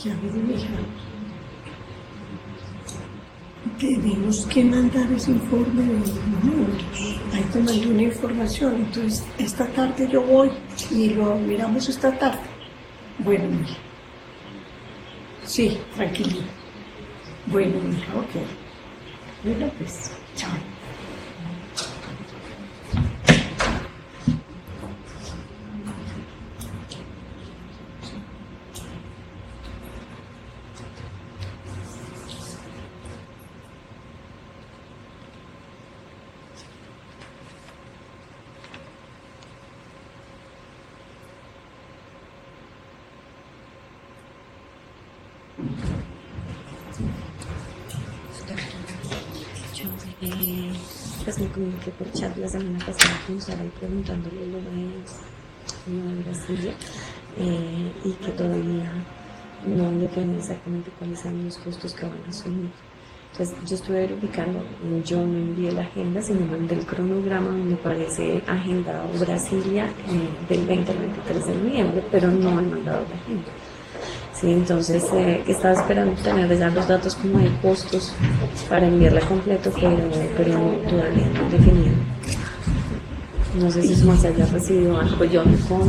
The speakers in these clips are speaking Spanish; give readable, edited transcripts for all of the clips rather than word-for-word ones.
Ya me dije, tenemos que mandar ese informe de los números. Ahí te mandé una información, entonces esta tarde yo voy y lo miramos esta tarde. Bueno, mija. Sí, tranquilita. Bueno, mija, ok. Bueno, pues, chao. Pues me comuniqué por chat la semana pasada con Sara y preguntándole lo de Brasilia y que todavía no definen exactamente cuáles son los costos que van a asumir. Entonces yo estuve verificando, yo no envié la agenda, sino mandé el cronograma donde aparece agendado Brasilia del 20 al 23 de noviembre, pero no he mandado la agenda. Sí, entonces estaba esperando tener ya los datos como de costos para enviarla completo, pero todavía no definido. No sé si más haya recibido algo yo con...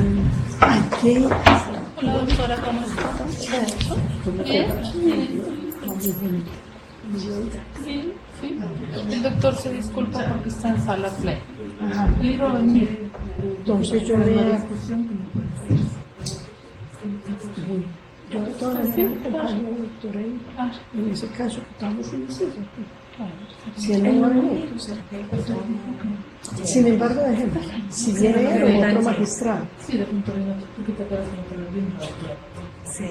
Aquí. Hola doctora, ¿cómo está? Sí, sí. El doctor se disculpa porque está en sala play. Entonces yo le... Yo todavía acompaño al doctor en ese caso que estamos en ese si él no viene, sin embargo, déjenme, si viene él o otro magistrado. Sí, de punto de vista, porque te quedas con el bien. Sí.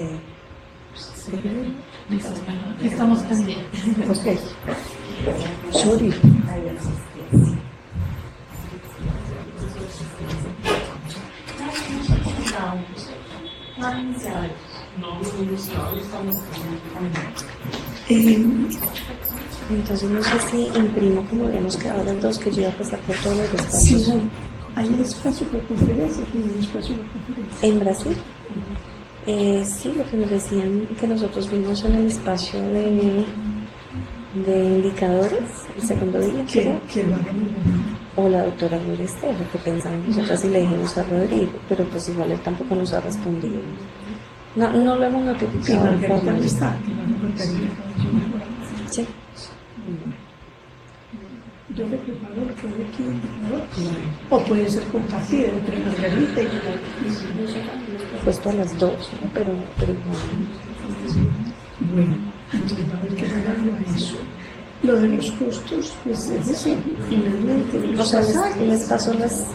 Listo, estamos pendientes. Ok. Sorry. Entonces no sé si imprimo como habíamos quedado las dos, que yo iba a pasar por todos los espacios. Sí, hay espacio para conferencia, hay espacio para conferencia. ¿En Brasil? Sí, lo que nos decían que nosotros vimos en el espacio de indicadores, el segundo día, Que lo hagan. o la doctora Gloria Esther, lo que pensamos nosotras y le dijimos a Rodrigo, pero pues igual él tampoco nos ha respondido. No lo hemos Que notificado. Margarita no está, que Margarita. Sí. Yo le preparo lo que hay aquí en indicador. O puede ser compartida entre Margarita y Puesto a las 2, ¿no? pero bueno, entonces va a haber que pagarlo a eso. Lo de los costos, pues es decir, finalmente o los sea, pasajes. les paso las...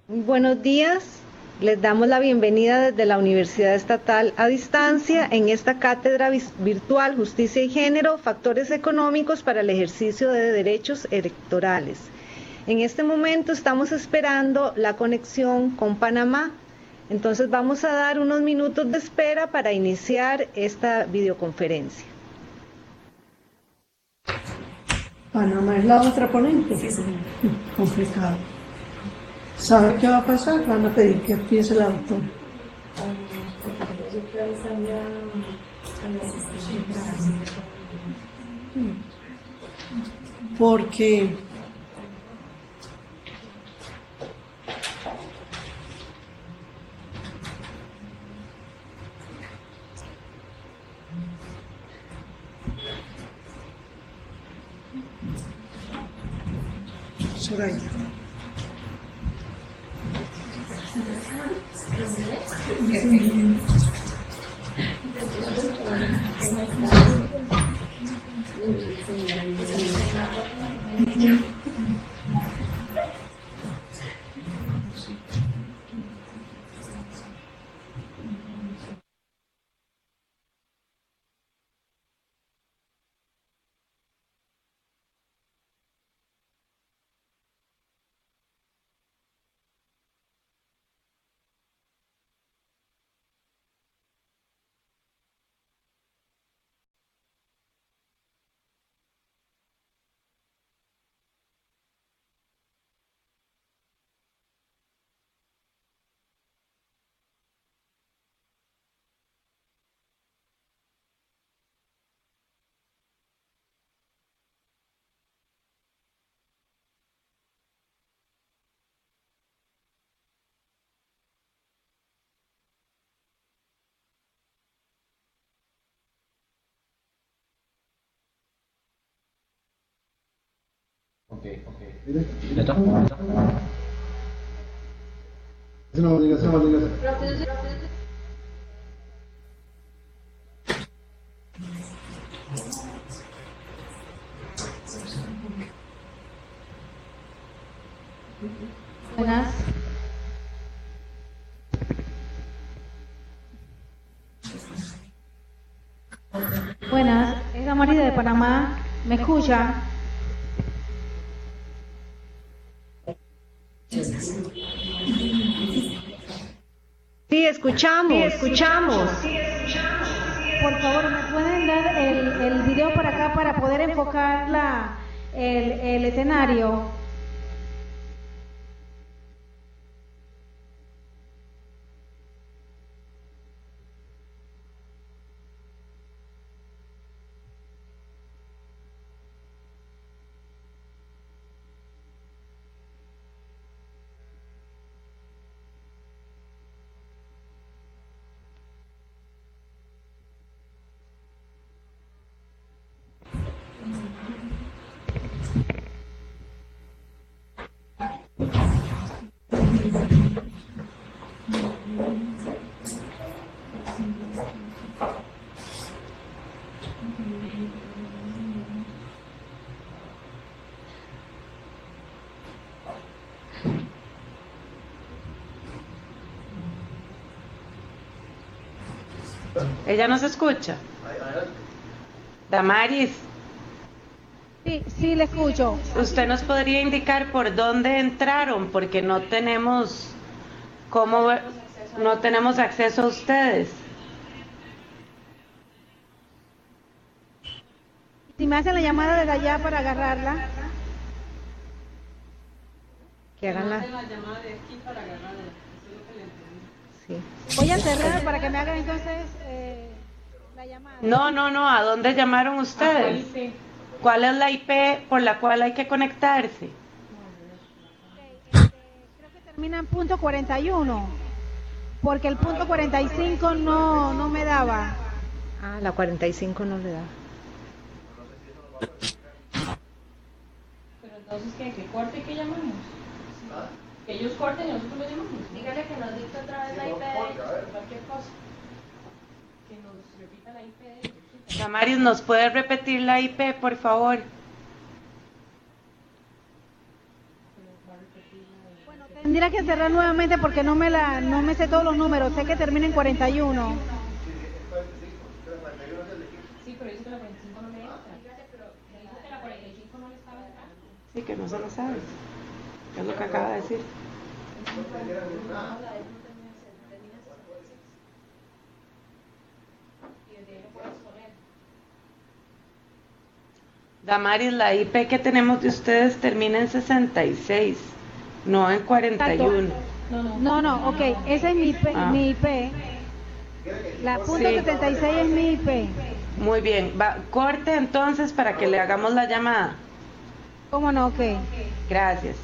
Muy buenos días, les damos la bienvenida desde la Universidad Estatal a Distancia en esta cátedra virtual Justicia y Género, Factores Económicos para el Ejercicio de Derechos Electorales. En este momento estamos esperando la conexión con Panamá, entonces vamos a dar unos minutos de espera para iniciar esta videoconferencia. Panamá es la otra ponente. Sí, señora. Complicado. ¿Sabe qué va a pasar? Van a pedir que empiece la doctora. Yo quiero avisarle a mi asistente. Porque Soraya. Okay. ¿Listo? Buenas. Buenas, es la María de Panamá. ¿Me escucha? Sí, escuchamos. Por favor, ¿me pueden dar el video para acá para poder enfocar el escenario? Ella no se escucha. Damaris, Sí, le escucho. ¿usted nos podría indicar por dónde entraron? Porque no tenemos no tenemos acceso a ustedes. Si me hacen la llamada desde allá para agarrarla. Que hagan la... Sí. Voy a cerrar para que me hagan entonces la llamada. No, ¿a dónde llamaron ustedes? ¿Cuál es la IP por la cual hay que conectarse? Creo que termina en punto 41, porque el punto 45 no me daba. Ah, la 45 no le da. Pero entonces, ¿qué corte y qué llamamos? Que ellos corten y nosotros lo llamamos. Dígale que nos dicte otra vez la IP de ellos, por cualquier cosa. Que nos repita la IP de ellos. Damaris, ¿nos puede repetir la IP, por favor? Bueno, tendría que cerrar nuevamente porque no me sé todos los números. Sé que termina en 41. Sí, pero dice que la 45 no le entra. Pero me dijo que la 45 no le estaba entrando. Sí, que no se lo sabe. Es lo que acaba de decir. Damaris, la IP que tenemos de ustedes termina en 66, no en 41. No, ok, esa es mi IP. La punto 76 es mi IP. Muy bien, corte entonces para que le hagamos la llamada. ¿Cómo no? Ok. Gracias.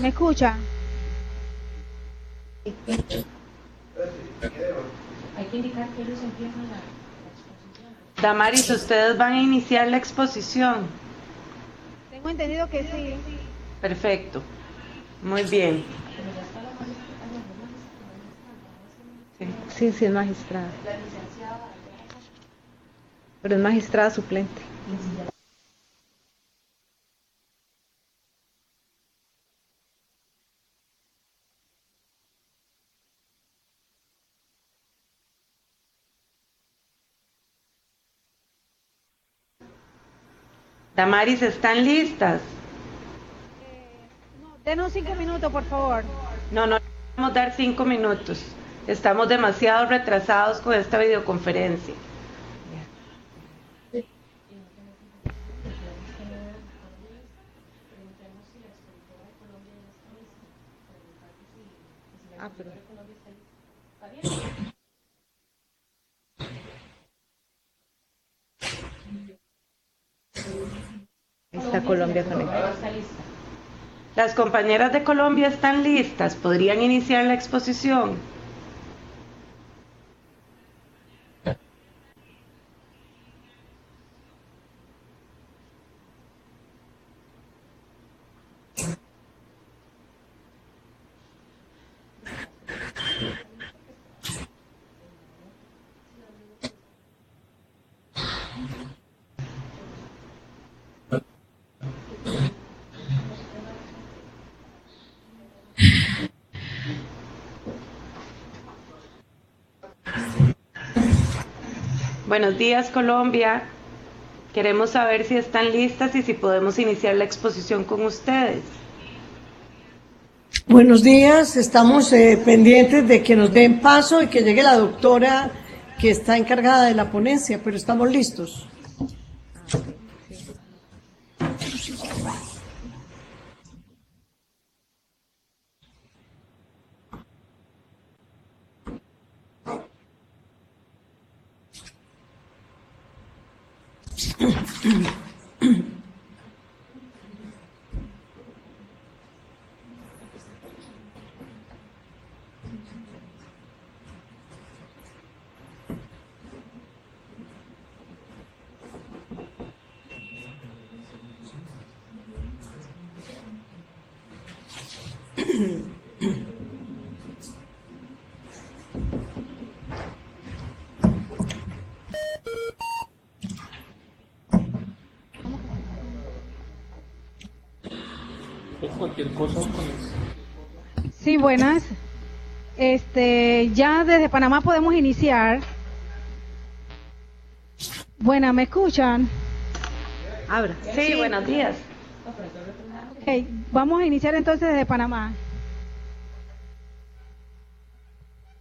¿Me escucha? Hay que indicar que ellos empiezan la exposición. Damaris, ustedes van a iniciar la exposición. Tengo entendido que sí. Perfecto. Muy bien. Sí, es magistrada. Pero es magistrada suplente. Damaris, ¿están listas? Denos 5 minutos, por favor. No podemos dar 5 minutos. Estamos demasiado retrasados con esta videoconferencia. Está Colombia conectada. Las compañeras de Colombia están listas. ¿Podrían iniciar la exposición? Buenos días, Colombia. Queremos saber si están listas y si podemos iniciar la exposición con ustedes. Buenos días, estamos pendientes de que nos den paso y que llegue la doctora que está encargada de la ponencia, pero estamos listos. Cualquier cosa con eso. Sí, buenas. Ya desde Panamá podemos iniciar. Buenas, ¿me escuchan? Abra. Sí, buenos días. Ok, vamos a iniciar entonces desde Panamá.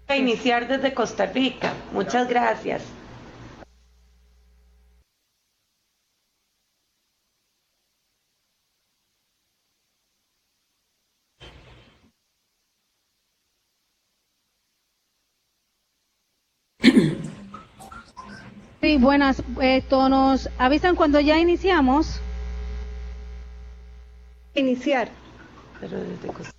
Voy a iniciar desde Costa Rica. Muchas gracias. Sí, buenas. Nos avisan cuando ya iniciamos. Iniciar. Pero desde Costa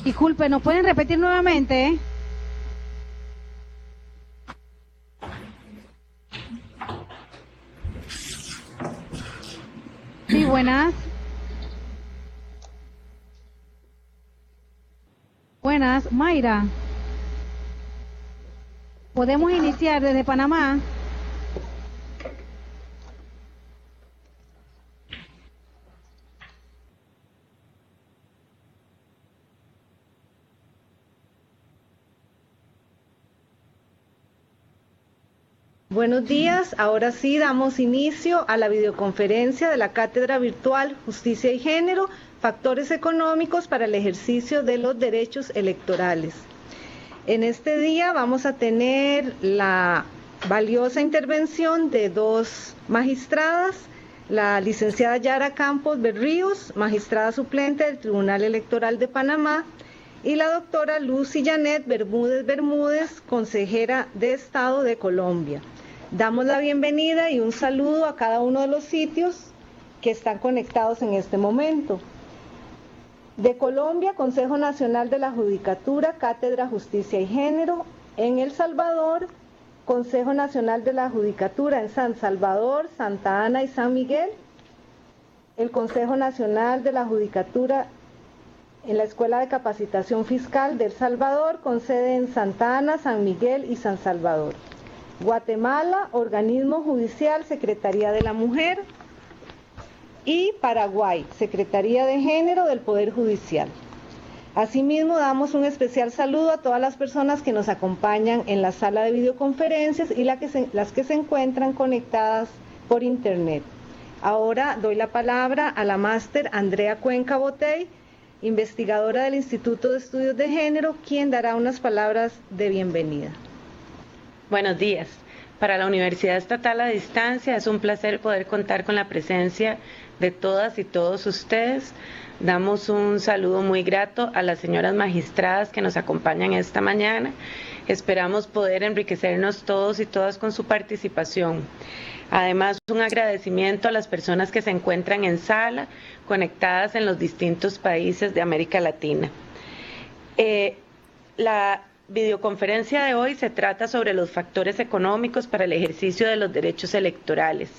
Disculpe, ¿nos pueden repetir nuevamente? buenas. Buenas, Mayra. ¿Podemos iniciar desde Panamá? Buenos días, ahora sí damos inicio a la videoconferencia de la Cátedra Virtual Justicia y Género, Factores Económicos para el Ejercicio de los Derechos Electorales. En este día vamos a tener la valiosa intervención de dos magistradas, la licenciada Yara Campos Berríos, magistrada suplente del Tribunal Electoral de Panamá, y la doctora Lucy Janet Bermúdez, consejera de Estado de Colombia. Damos la bienvenida y un saludo a cada uno de los sitios que están conectados en este momento. De Colombia, Consejo Nacional de la Judicatura, Cátedra Justicia y Género. En El Salvador, Consejo Nacional de la Judicatura en San Salvador, Santa Ana y San Miguel. El Consejo Nacional de la Judicatura en la Escuela de Capacitación Fiscal de El Salvador, con sede en Santa Ana, San Miguel y San Salvador. Guatemala, Organismo Judicial, Secretaría de la Mujer. Y Paraguay, Secretaría de Género del Poder Judicial. Asimismo, damos un especial saludo a todas las personas que nos acompañan en la sala de videoconferencias y las que se encuentran conectadas por internet. Ahora doy la palabra a la máster Andrea Cuenca Botey, investigadora del Instituto de Estudios de Género, quien dará unas palabras de bienvenida. Buenos días. Para la Universidad Estatal a Distancia es un placer poder contar con la presencia de todas y todos ustedes. Damos un saludo muy grato a las señoras magistradas que nos acompañan esta mañana. Esperamos poder enriquecernos todos y todas con su participación. Además, un agradecimiento a las personas que se encuentran en sala, conectadas en los distintos países de América Latina. La videoconferencia de hoy se trata sobre los factores económicos para el ejercicio de los derechos electorales.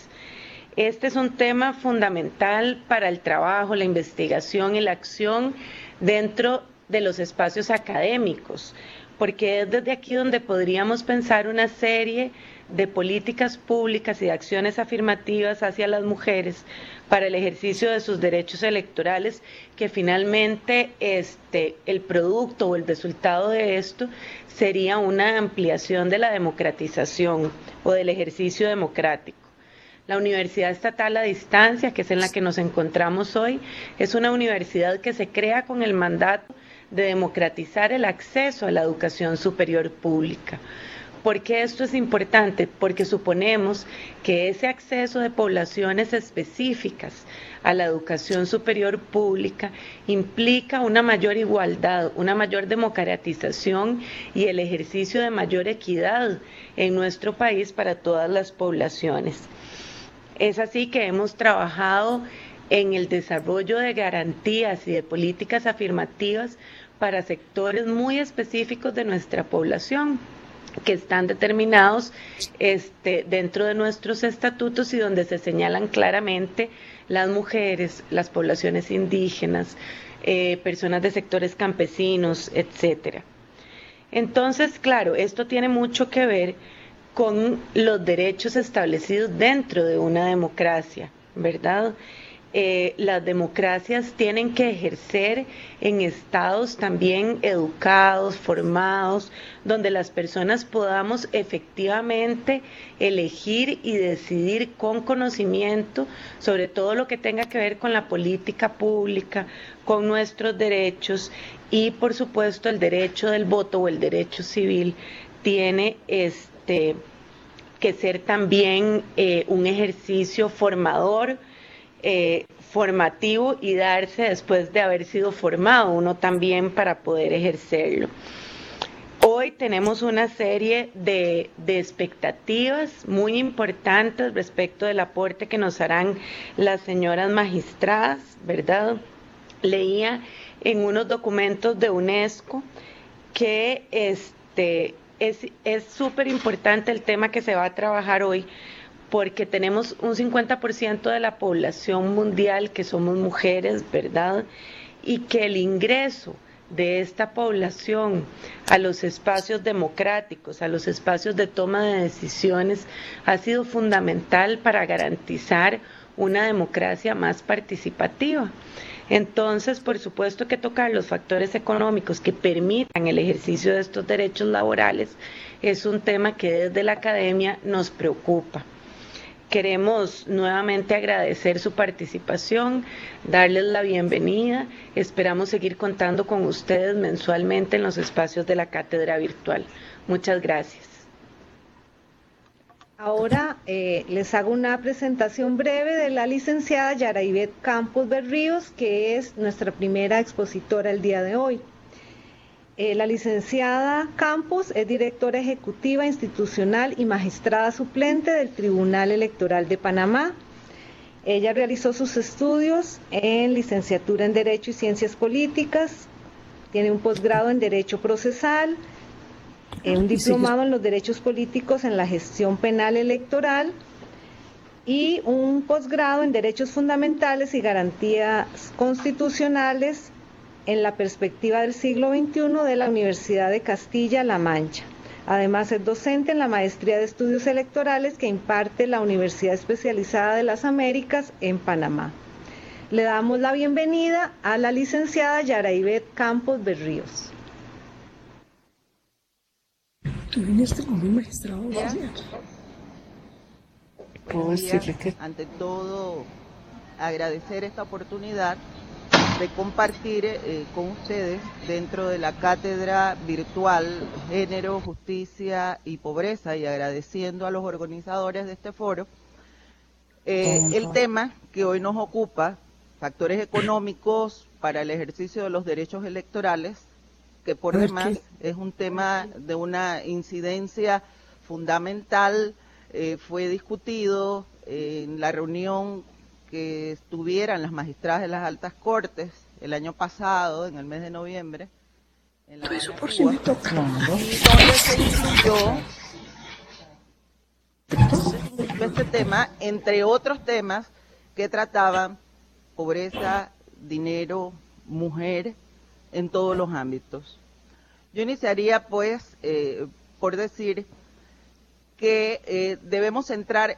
Este es un tema fundamental para el trabajo, la investigación y la acción dentro de los espacios académicos, porque es desde aquí donde podríamos pensar una serie de políticas públicas y de acciones afirmativas hacia las mujeres para el ejercicio de sus derechos electorales, que finalmente el producto o el resultado de esto sería una ampliación de la democratización o del ejercicio democrático. La Universidad Estatal a Distancia, que es en la que nos encontramos hoy, es una universidad que se crea con el mandato de democratizar el acceso a la educación superior pública. ¿Por qué esto es importante? Porque suponemos que ese acceso de poblaciones específicas a la educación superior pública implica una mayor igualdad, una mayor democratización y el ejercicio de mayor equidad en nuestro país para todas las poblaciones. Es así que hemos trabajado en el desarrollo de garantías y de políticas afirmativas para sectores muy específicos de nuestra población, que están determinados dentro de nuestros estatutos y donde se señalan claramente las mujeres, las poblaciones indígenas, personas de sectores campesinos, etcétera. Entonces, claro, esto tiene mucho que ver con los derechos establecidos dentro de una democracia, ¿verdad? Las democracias tienen que ejercer en estados también educados, formados, donde las personas podamos efectivamente elegir y decidir con conocimiento sobre todo lo que tenga que ver con la política pública, con nuestros derechos y por supuesto el derecho del voto o el derecho civil tiene que ser también un ejercicio formador, formativo y darse después de haber sido formado uno también para poder ejercerlo. Hoy tenemos una serie de expectativas muy importantes respecto del aporte que nos harán las señoras magistradas, ¿verdad? Leía en unos documentos de UNESCO que es súper importante el tema que se va a trabajar hoy, porque tenemos un 50% de la población mundial que somos mujeres, ¿verdad? Y que el ingreso de esta población a los espacios democráticos, a los espacios de toma de decisiones, ha sido fundamental para garantizar una democracia más participativa. Entonces, por supuesto que tocar los factores económicos que permitan el ejercicio de estos derechos laborales es un tema que desde la academia nos preocupa. Queremos nuevamente agradecer su participación, darles la bienvenida. Esperamos seguir contando con ustedes mensualmente en los espacios de la cátedra virtual. Muchas gracias. Ahora les hago una presentación breve de la licenciada Yaraibet Campos Berríos, que es nuestra primera expositora el día de hoy. La licenciada Campos es directora ejecutiva institucional y magistrada suplente del Tribunal Electoral de Panamá. Ella realizó sus estudios en licenciatura en Derecho y Ciencias Políticas, tiene un posgrado en Derecho Procesal, un diplomado en los Derechos Políticos en la Gestión Penal Electoral y un posgrado en Derechos Fundamentales y Garantías Constitucionales en la perspectiva del siglo XXI de la Universidad de Castilla-La Mancha. Además es docente en la Maestría de Estudios Electorales que imparte la Universidad Especializada de las Américas en Panamá. Le damos la bienvenida a la licenciada Yaraibet Campos Berríos. Tú viniste con mi magistrado. Ante todo, agradecer esta oportunidad de compartir con ustedes dentro de la cátedra virtual Género, Justicia y Pobreza, y agradeciendo a los organizadores de este foro el tema que hoy nos ocupa, factores económicos para el ejercicio de los derechos electorales, que por demás es un tema de una incidencia fundamental. Fue discutido en la reunión que estuvieran las magistradas de las altas cortes el año pasado, en el mes de noviembre, en la Eso por si me toca. donde se incluyó este tema, entre otros temas que trataban pobreza, dinero, mujer, en todos los ámbitos. Yo iniciaría, pues, por decir que debemos centrar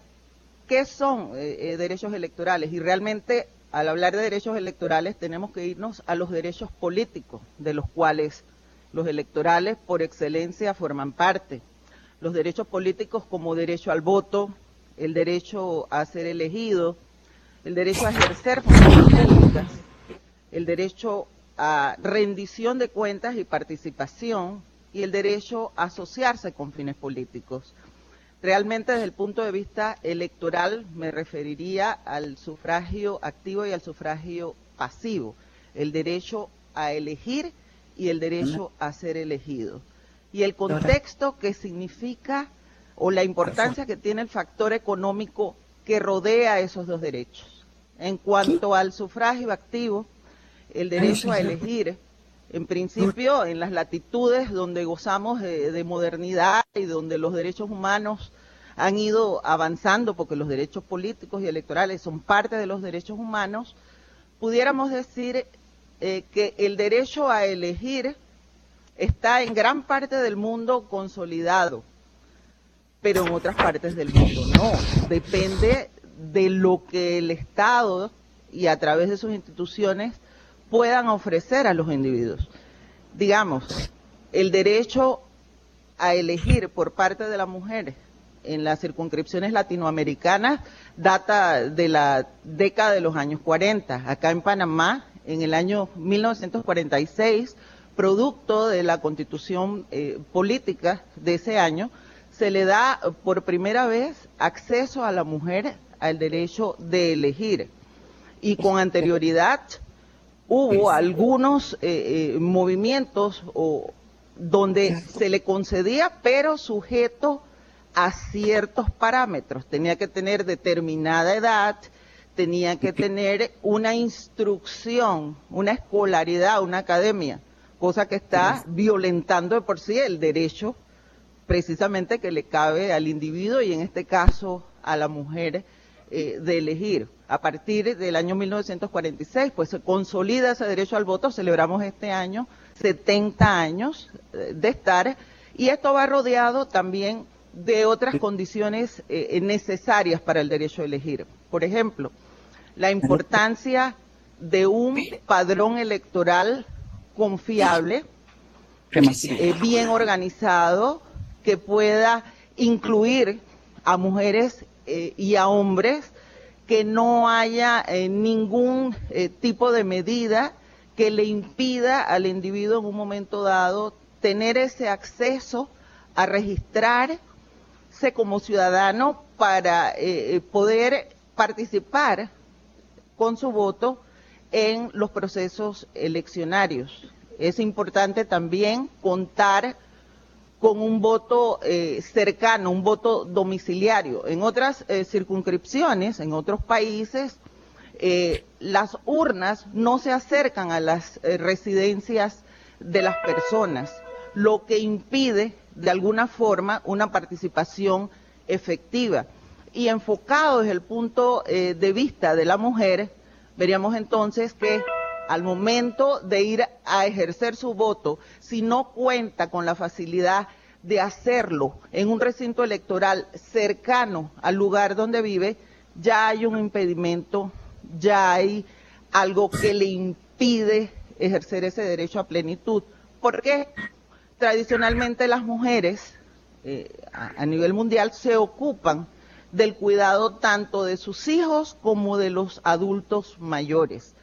qué son derechos electorales, y realmente al hablar de derechos electorales tenemos que irnos a los derechos políticos, de los cuales los electorales por excelencia forman parte. Los derechos políticos como derecho al voto, el derecho a ser elegido, el derecho a ejercer funciones públicas, el derecho a rendición de cuentas y participación, y el derecho a asociarse con fines políticos. Realmente, desde el punto de vista electoral, me referiría al sufragio activo y al sufragio pasivo, el derecho a elegir y el derecho a ser elegido. Y el contexto que significa, o la importancia que tiene el factor económico que rodea esos dos derechos. En cuanto al sufragio activo, el derecho a elegir, en principio, en las latitudes donde gozamos de modernidad y donde los derechos humanos han ido avanzando, porque los derechos políticos y electorales son parte de los derechos humanos, pudiéramos decir que el derecho a elegir está en gran parte del mundo consolidado, pero en otras partes del mundo no. Depende de lo que el Estado y a través de sus instituciones puedan ofrecer a los individuos. Digamos, el derecho a elegir por parte de las mujeres en las circunscripciones latinoamericanas data de la década de los años 40. Acá en Panamá, en el año 1946, producto de la constitución política de ese año, se le da por primera vez acceso a la mujer al derecho de elegir. Y con anterioridad hubo algunos movimientos donde se le concedía, pero sujeto a ciertos parámetros. Tenía que tener determinada edad, tenía que tener una instrucción, una escolaridad, una academia, cosa que está violentando de por sí el derecho precisamente que le cabe al individuo y en este caso a la mujer de elegir. A partir del año 1946, pues se consolida ese derecho al voto. Celebramos este año 70 años de estar, y esto va rodeado también de otras condiciones necesarias para el derecho a elegir. Por ejemplo, la importancia de un padrón electoral confiable, bien organizado, que pueda incluir a mujeres y a hombres, que no haya ningún tipo de medida que le impida al individuo en un momento dado tener ese acceso a registrarse como ciudadano para poder participar con su voto en los procesos eleccionarios. Es importante también contar con un voto cercano, un voto domiciliario. En otras circunscripciones, en otros países, las urnas no se acercan a las residencias de las personas, lo que impide de alguna forma una participación efectiva. Y enfocado desde el punto de vista de la mujer, veríamos entonces que al momento de ir a ejercer su voto, si no cuenta con la facilidad de hacerlo en un recinto electoral cercano al lugar donde vive, ya hay un impedimento, ya hay algo que le impide ejercer ese derecho a plenitud. Porque tradicionalmente las mujeres a nivel mundial se ocupan del cuidado tanto de sus hijos como de los adultos mayores.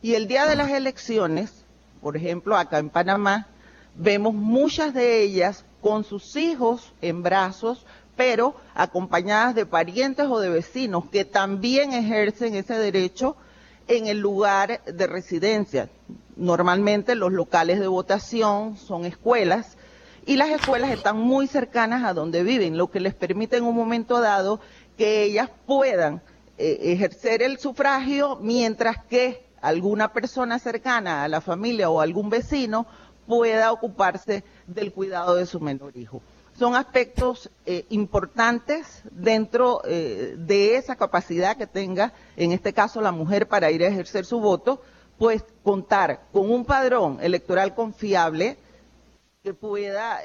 Y el día de las elecciones, por ejemplo, acá en Panamá, vemos muchas de ellas con sus hijos en brazos, pero acompañadas de parientes o de vecinos que también ejercen ese derecho en el lugar de residencia. Normalmente los locales de votación son escuelas, y las escuelas están muy cercanas a donde viven, lo que les permite en un momento dado que ellas puedan ejercer el sufragio, mientras que alguna persona cercana a la familia o algún vecino pueda ocuparse del cuidado de su menor hijo. Son aspectos importantes dentro de esa capacidad que tenga, en este caso la mujer, para ir a ejercer su voto, pues contar con un padrón electoral confiable que pueda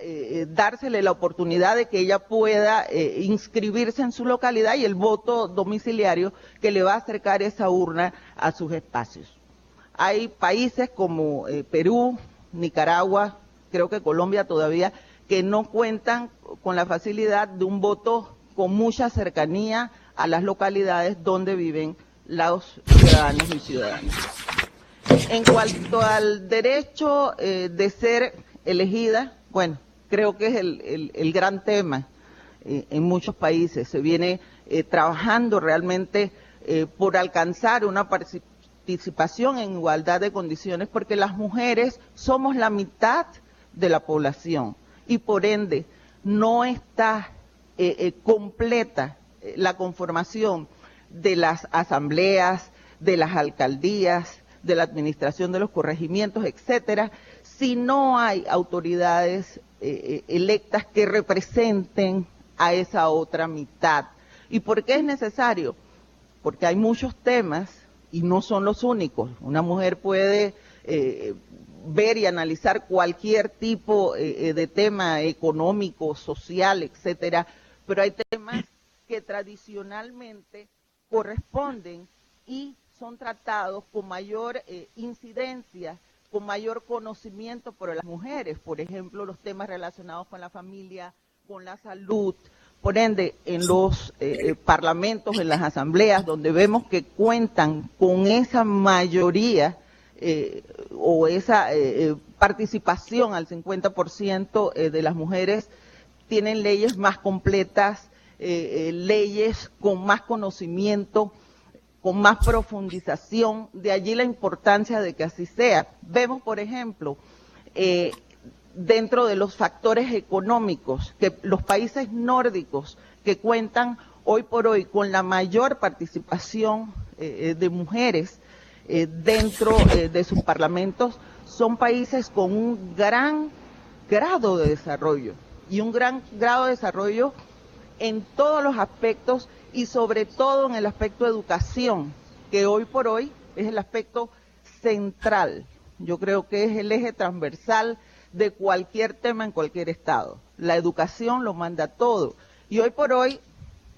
dársele la oportunidad de que ella pueda inscribirse en su localidad, y el voto domiciliario que le va a acercar esa urna a sus espacios. Hay países como Perú, Nicaragua, creo que Colombia todavía, que no cuentan con la facilidad de un voto con mucha cercanía a las localidades donde viven los ciudadanos y ciudadanas. En cuanto al derecho de ser elegida, bueno, creo que es el gran tema en muchos países. Se viene trabajando realmente por alcanzar una participación en igualdad de condiciones, porque las mujeres somos la mitad de la población y por ende no está completa la conformación de las asambleas, de las alcaldías, de la administración de los corregimientos, etcétera, si no hay autoridades electas que representen a esa otra mitad. ¿Y por qué es necesario? Porque hay muchos temas y no son los únicos. Una mujer puede ver y analizar cualquier tipo de tema económico, social, etcétera, pero hay temas que tradicionalmente corresponden y son tratados con mayor incidencia, con mayor conocimiento por las mujeres. Por ejemplo, los temas relacionados con la familia, con la salud. Por ende, en los parlamentos, en las asambleas, donde vemos que cuentan con esa mayoría o esa participación al 50% de las mujeres, tienen leyes más completas, leyes con más conocimiento, con más profundización. De allí la importancia de que así sea. Vemos, por ejemplo, dentro de los factores económicos, que los países nórdicos que cuentan hoy por hoy con la mayor participación de mujeres dentro de sus parlamentos, son países con un gran grado de desarrollo, y un gran grado de desarrollo en todos los aspectos y sobre todo en el aspecto de educación, que hoy por hoy es el aspecto central. Yo creo que es el eje transversal de cualquier tema en cualquier estado. La educación lo manda todo. Y hoy por hoy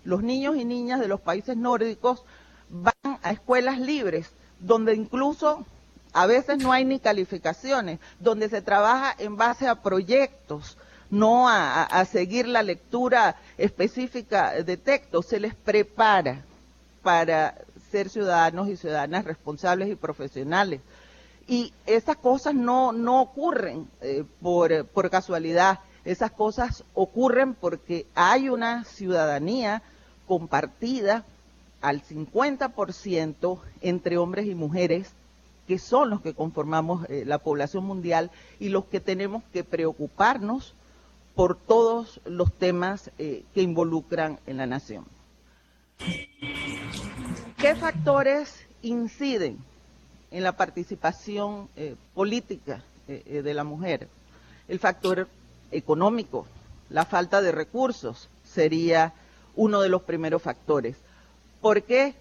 los niños y niñas de los países nórdicos van a escuelas libres, donde incluso a veces no hay ni calificaciones, donde se trabaja en base a proyectos, no a seguir la lectura específica de texto, se les prepara para ser ciudadanos y ciudadanas responsables y profesionales. Y esas cosas no ocurren por casualidad, esas cosas ocurren porque hay una ciudadanía compartida al 50% entre hombres y mujeres, que son los que conformamos la población mundial y los que tenemos que preocuparnos por todos los temas que involucran en la nación. ¿Qué factores inciden en la participación política de la mujer? El factor económico, la falta de recursos sería uno de los primeros factores. ¿Por qué?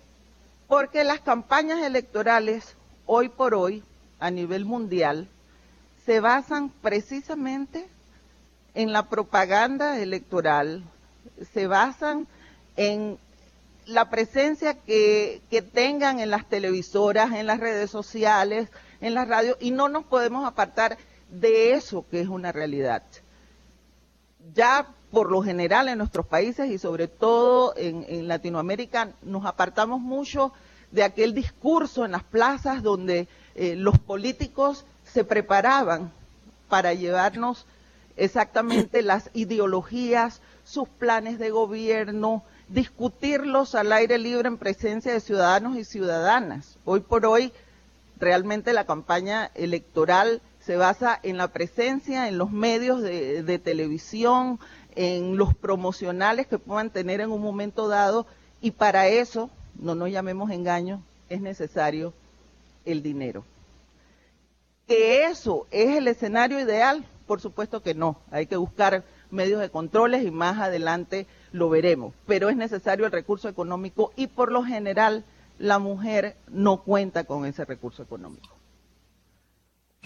Porque las campañas electorales hoy por hoy a nivel mundial se basan precisamente en la propaganda electoral, se basan en la presencia que tengan en las televisoras, en las redes sociales, en las radios, y no nos podemos apartar de eso que es una realidad. Ya por lo general en nuestros países y sobre todo en Latinoamérica nos apartamos mucho de aquel discurso en las plazas donde los políticos se preparaban para llevarnos exactamente las ideologías, sus planes de gobierno, discutirlos al aire libre en presencia de ciudadanos y ciudadanas. Hoy por hoy, realmente la campaña electoral se basa en la presencia en los medios de televisión, en los promocionales que puedan tener en un momento dado, y para eso, no nos llamemos engaños, es necesario el dinero. ¿Que eso es el escenario ideal? Por supuesto que no, hay que buscar medios de controles y más adelante lo veremos, pero es necesario el recurso económico y por lo general la mujer no cuenta con ese recurso económico.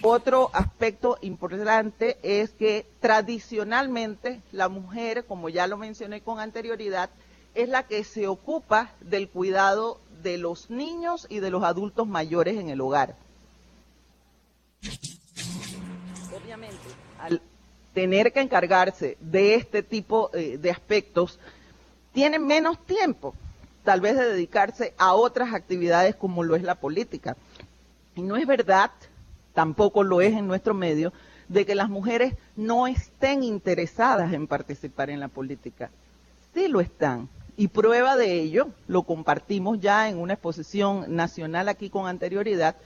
Otro aspecto importante es que tradicionalmente la mujer, como ya lo mencioné con anterioridad, es la que se ocupa del cuidado de los niños y de los adultos mayores en el hogar. Obviamente, al tener que encargarse de este tipo de aspectos, tiene menos tiempo, tal vez, de dedicarse a otras actividades como lo es la política. Y no es verdad, tampoco lo es en nuestro medio, de que las mujeres no estén interesadas en participar en la política. Sí lo están. Y prueba de ello, lo compartimos ya en una exposición nacional aquí con anterioridad,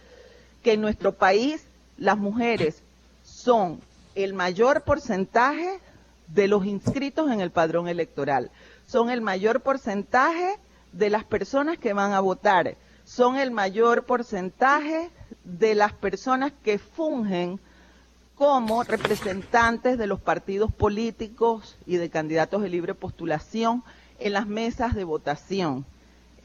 que en nuestro país las mujeres son el mayor porcentaje de los inscritos en el padrón electoral, son el mayor porcentaje de las personas que van a votar, son el mayor porcentaje de las personas que fungen como representantes de los partidos políticos y de candidatos de libre postulación en las mesas de votación.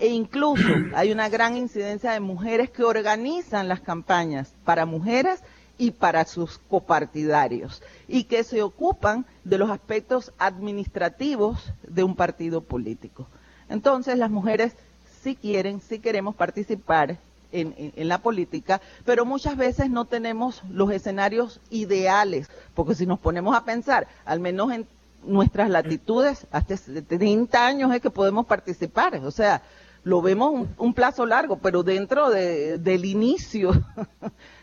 E incluso hay una gran incidencia de mujeres que organizan las campañas para mujeres y para sus copartidarios, y que se ocupan de los aspectos administrativos de un partido político. Entonces las mujeres sí queremos participar en la política, pero muchas veces no tenemos los escenarios ideales, porque si nos ponemos a pensar, al menos en nuestras latitudes, hasta 30 años es que podemos participar, o sea, lo vemos un plazo largo, pero dentro del inicio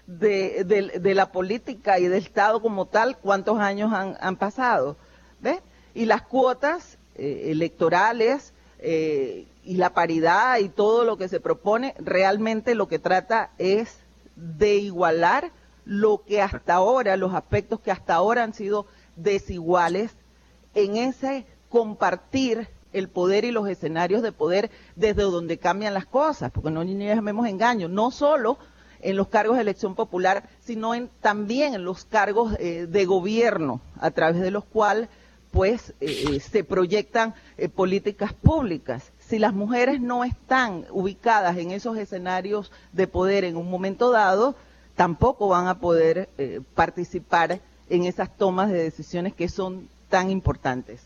de la política y del Estado como tal, ¿cuántos años han pasado? ¿Ves? Y las cuotas electorales y la paridad y todo lo que se propone, realmente lo que trata es de igualar lo que hasta ahora, los aspectos que hasta ahora han sido desiguales en ese compartir el poder y los escenarios de poder desde donde cambian las cosas, porque no ni llamemos engaño, no solo en los cargos de elección popular, sino también en los cargos de gobierno, a través de los cuales pues se proyectan políticas públicas. Si las mujeres no están ubicadas en esos escenarios de poder en un momento dado, tampoco van a poder participar en esas tomas de decisiones que son tan importantes.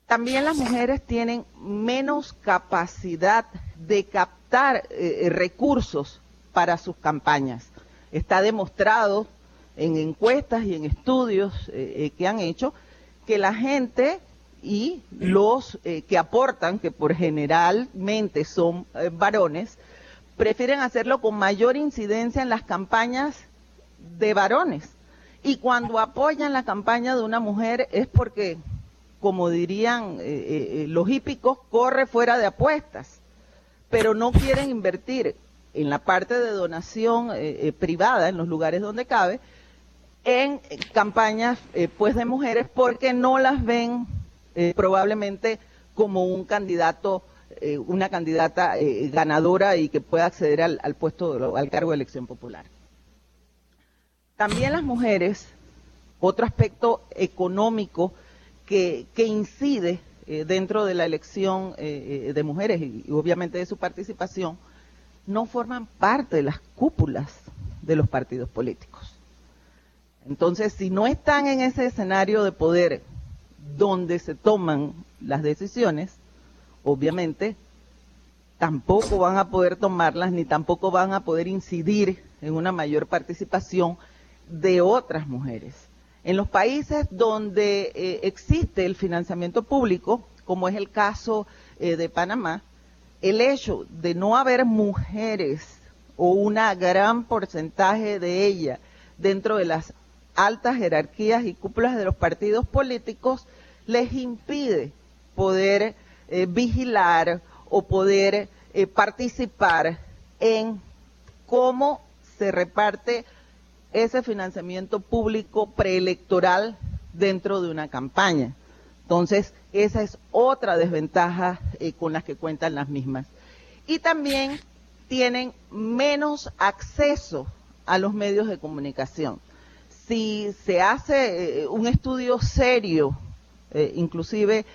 También las mujeres tienen menos capacidad de captar recursos para sus campañas. Está demostrado en encuestas y en estudios que han hecho que la gente y los que aportan, que por generalmente son varones, prefieren hacerlo con mayor incidencia en las campañas de varones. Y cuando apoyan la campaña de una mujer es porque, como dirían los hípicos, corre fuera de apuestas, pero no quieren invertir en la parte de donación privada, en los lugares donde cabe, en campañas pues de mujeres, porque no las ven probablemente como un candidato, una candidata ganadora y que pueda acceder al puesto, al cargo de elección popular. También las mujeres, otro aspecto económico que incide dentro de la elección de mujeres y obviamente de su participación, no forman parte de las cúpulas de los partidos políticos. Entonces, si no están en ese escenario de poder donde se toman las decisiones, obviamente tampoco van a poder tomarlas ni tampoco van a poder incidir en una mayor participación de otras mujeres. En los países donde existe el financiamiento público, como es el caso de Panamá, el hecho de no haber mujeres o una gran porcentaje de ellas dentro de las altas jerarquías y cúpulas de los partidos políticos les impide poder vigilar o poder participar en cómo se reparte ese financiamiento público preelectoral dentro de una campaña. Entonces, esa es otra desventaja con las que cuentan las mismas. Y también tienen menos acceso a los medios de comunicación. Si se hace un estudio serio, inclusive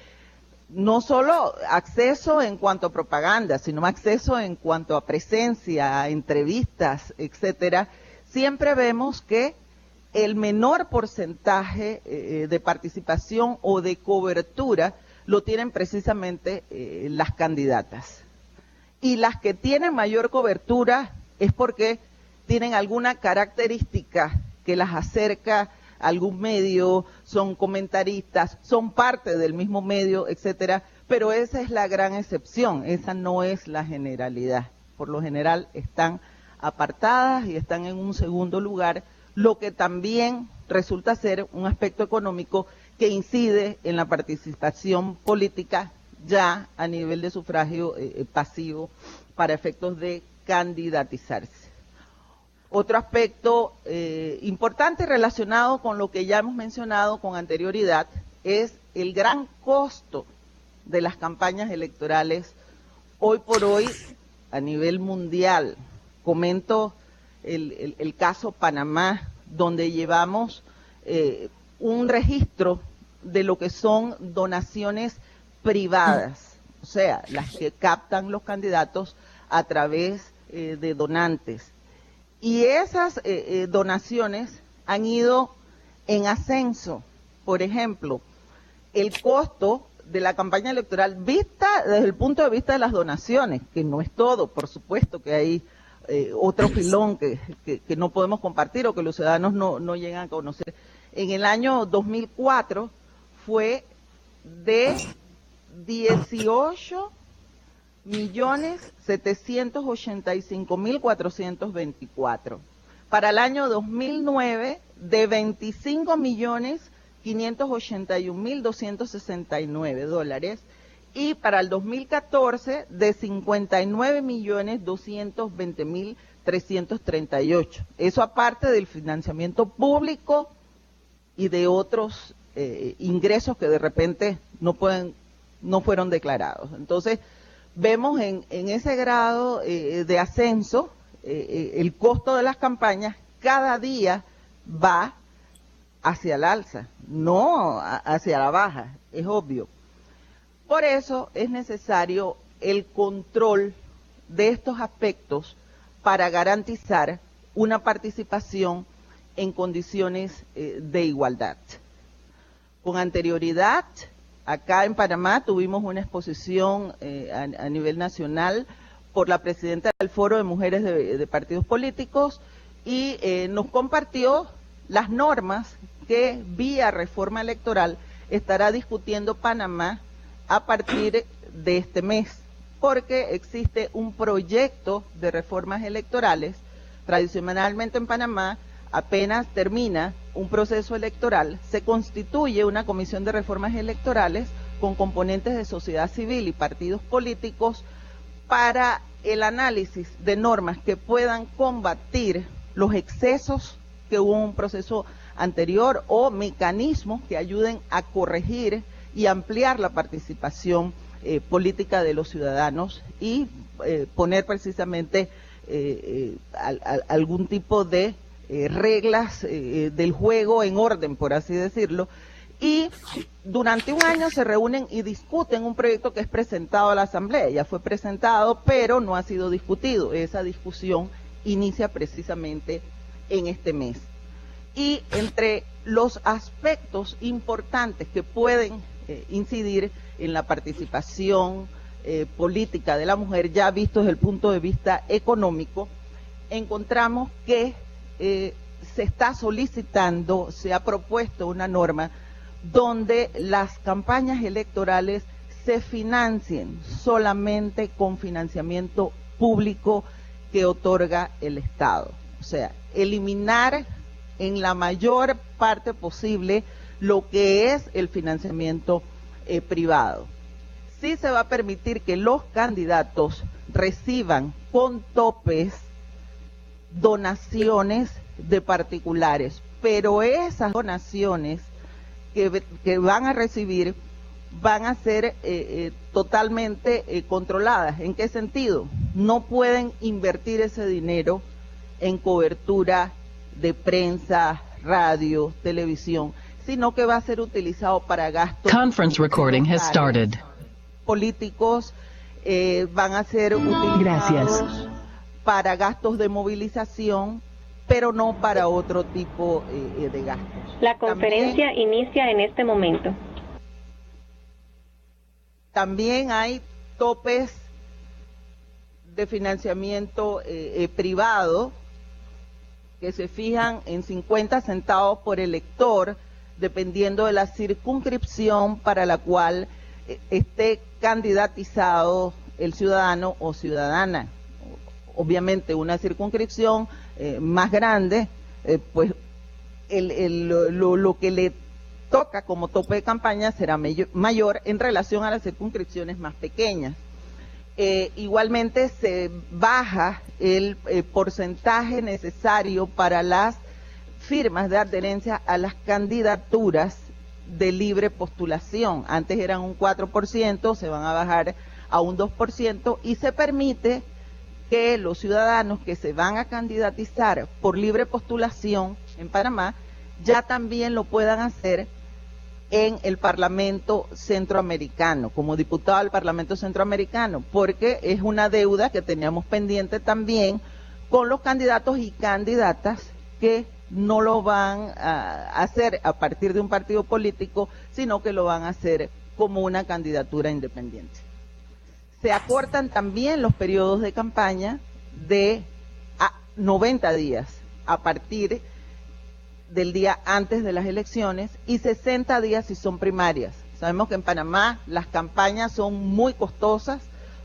no solo acceso en cuanto a propaganda, sino acceso en cuanto a presencia, a entrevistas, etcétera, siempre vemos que el menor porcentaje de participación o de cobertura lo tienen precisamente las candidatas. Y las que tienen mayor cobertura es porque tienen alguna característica que las acerca a algún medio, son comentaristas, son parte del mismo medio, etcétera, pero esa es la gran excepción, esa no es la generalidad. Por lo general están apartadas y están en un segundo lugar, lo que también resulta ser un aspecto económico que incide en la participación política ya a nivel de sufragio pasivo para efectos de candidatizarse. Otro aspecto importante relacionado con lo que ya hemos mencionado con anterioridad es el gran costo de las campañas electorales hoy por hoy a nivel mundial. Comento el caso Panamá, donde llevamos un registro de lo que son donaciones privadas, o sea, las que captan los candidatos a través de donantes. Y esas donaciones han ido en ascenso. Por ejemplo, el costo de la campaña electoral vista desde el punto de vista de las donaciones, que no es todo, por supuesto que hay otro filón que no podemos compartir o que los ciudadanos no llegan a conocer. En el año 2004 fue de 18.785.424. Para el año 2009 de 25.581.269 dólares. Y para el 2014 de 59.220.338. Eso aparte del financiamiento público y de otros ingresos que de repente no fueron declarados. Entonces, vemos en ese grado de ascenso el costo de las campañas cada día va hacia el alza, no hacia la baja, es obvio. Por eso es necesario el control de estos aspectos para garantizar una participación en condiciones de igualdad. Con anterioridad, acá en Panamá tuvimos una exposición a nivel nacional por la presidenta del Foro de Mujeres de Partidos Políticos y nos compartió las normas que vía reforma electoral estará discutiendo Panamá a partir de este mes, porque existe un proyecto de reformas electorales. Tradicionalmente en Panamá, apenas termina un proceso electoral, se constituye una comisión de reformas electorales con componentes de sociedad civil y partidos políticos para el análisis de normas que puedan combatir los excesos que hubo en un proceso anterior o mecanismos que ayuden a corregir y ampliar la participación política de los ciudadanos y poner precisamente algún tipo de reglas del juego en orden, por así decirlo, y durante un año se reúnen y discuten un proyecto que es presentado a la Asamblea. Ya fue presentado, pero no ha sido discutido. Esa discusión inicia precisamente en este mes. Y entre los aspectos importantes que pueden incidir en la participación política de la mujer, ya visto desde el punto de vista económico, encontramos que se está solicitando, se ha propuesto una norma donde las campañas electorales se financien solamente con financiamiento público que otorga el Estado. O sea, eliminar en la mayor parte posible lo que es el financiamiento privado. Sí se va a permitir que los candidatos reciban con topes donaciones de particulares, pero esas donaciones que van a recibir van a ser totalmente controladas. ¿En qué sentido? No pueden invertir ese dinero en cobertura de prensa, radio, televisión, sino que va a ser utilizado para gastos políticos, van a ser utilizados para gastos de movilización, pero no para otro tipo de gastos. La conferencia inicia en este momento. También hay topes de financiamiento privado que se fijan en 50 centavos por elector, dependiendo de la circunscripción para la cual esté candidatizado el ciudadano o ciudadana. Obviamente una circunscripción más grande, pues lo que le toca como tope de campaña será mayor en relación a las circunscripciones más pequeñas. Igualmente se baja el porcentaje necesario para las firmas de adherencia a las candidaturas de libre postulación. Antes eran un 4%, se van a bajar a un 2% y se permite que los ciudadanos que se van a candidatizar por libre postulación en Panamá ya también lo puedan hacer en el Parlamento Centroamericano, como diputado del Parlamento Centroamericano, porque es una deuda que teníamos pendiente también con los candidatos y candidatas que no lo van a hacer a partir de un partido político, sino que lo van a hacer como una candidatura independiente. Se acortan también los periodos de campaña de 90 días a partir del día antes de las elecciones y 60 días si son primarias. Sabemos que en Panamá las campañas son muy costosas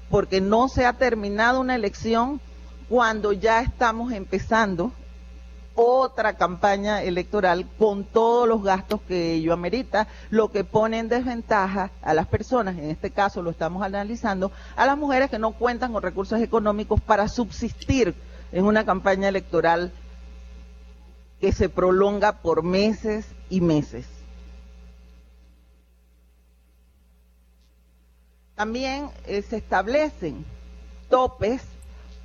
porque no se ha terminado una elección cuando ya estamos empezando otra campaña electoral con todos los gastos que ello amerita, lo que pone en desventaja a las personas, en este caso lo estamos analizando, a las mujeres que no cuentan con recursos económicos para subsistir en una campaña electoral que se prolonga por meses y meses. También se establecen topes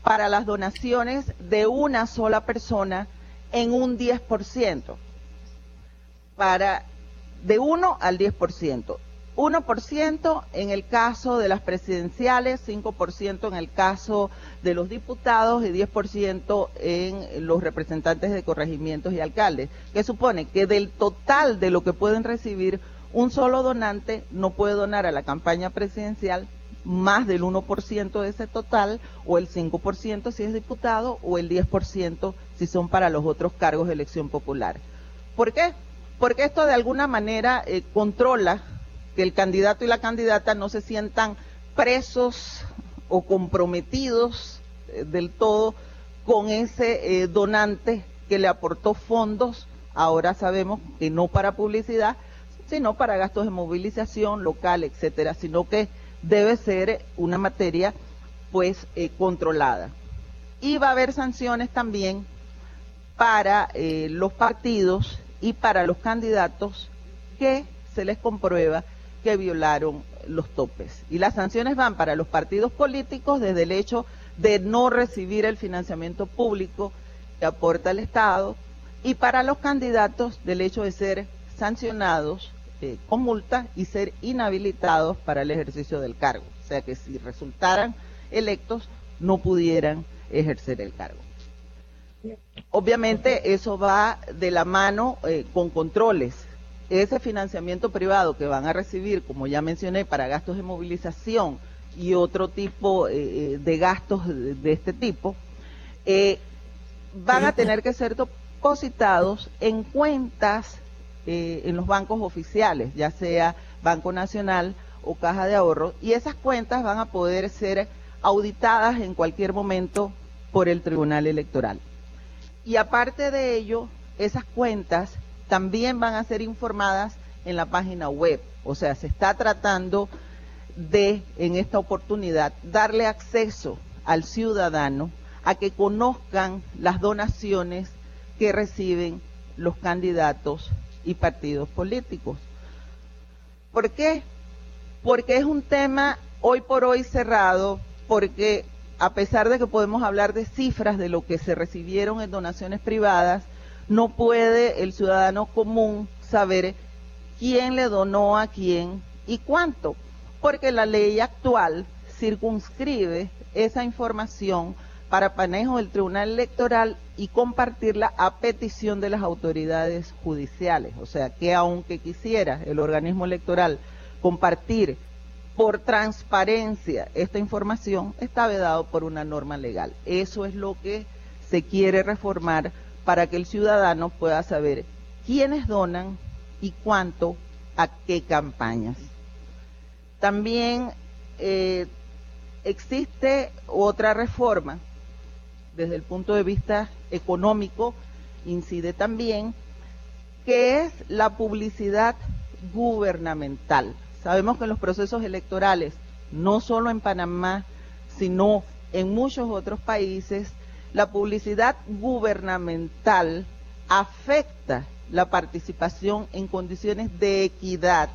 para las donaciones de una sola persona en un 10%. de 1 al 10%. 1% en el caso de las presidenciales, 5% en el caso de los diputados y 10% en los representantes de corregimientos y alcaldes, que supone que del total de lo que pueden recibir, un solo donante no puede donar a la campaña presidencial más del 1% de ese total, o el 5% si es diputado, o el 10% si son para los otros cargos de elección popular. ¿Por qué? Porque esto de alguna manera controla que el candidato y la candidata no se sientan presos o comprometidos del todo con ese donante que le aportó fondos, ahora sabemos que no para publicidad, sino para gastos de movilización local, etcétera, sino que debe ser una materia pues controlada. Y va a haber sanciones también para los partidos y para los candidatos que se les comprueba que violaron los topes. Y las sanciones van para los partidos políticos desde el hecho de no recibir el financiamiento público que aporta el Estado, y para los candidatos del hecho de ser sancionados con multa y ser inhabilitados para el ejercicio del cargo. O sea que si resultaran electos no pudieran ejercer el cargo. Obviamente eso va de la mano con controles. Ese financiamiento privado que van a recibir, como ya mencioné, para gastos de movilización y otro tipo de gastos de este tipo, van a tener que ser depositados en cuentas en los bancos oficiales, ya sea Banco Nacional o Caja de Ahorro, y esas cuentas van a poder ser auditadas en cualquier momento por el Tribunal Electoral. Y aparte de ello, esas cuentas también van a ser informadas en la página web. O sea, se está tratando de, en esta oportunidad, darle acceso al ciudadano a que conozcan las donaciones que reciben los candidatos y partidos políticos. ¿Por qué? Porque es un tema hoy por hoy cerrado, porque a pesar de que podemos hablar de cifras de lo que se recibieron en donaciones privadas, no puede el ciudadano común saber quién le donó a quién y cuánto, porque la ley actual circunscribe esa información para manejo del Tribunal Electoral y compartirla a petición de las autoridades judiciales. O sea que aunque quisiera el organismo electoral compartir por transparencia esta información, está vedado por una norma legal. Eso es lo que se quiere reformar para que el ciudadano pueda saber quiénes donan y cuánto a qué campañas. También existe otra reforma desde el punto de vista económico, incide también, que es la publicidad gubernamental. Sabemos que en los procesos electorales, no solo en Panamá, sino en muchos otros países, la publicidad gubernamental afecta la participación en condiciones de equidad,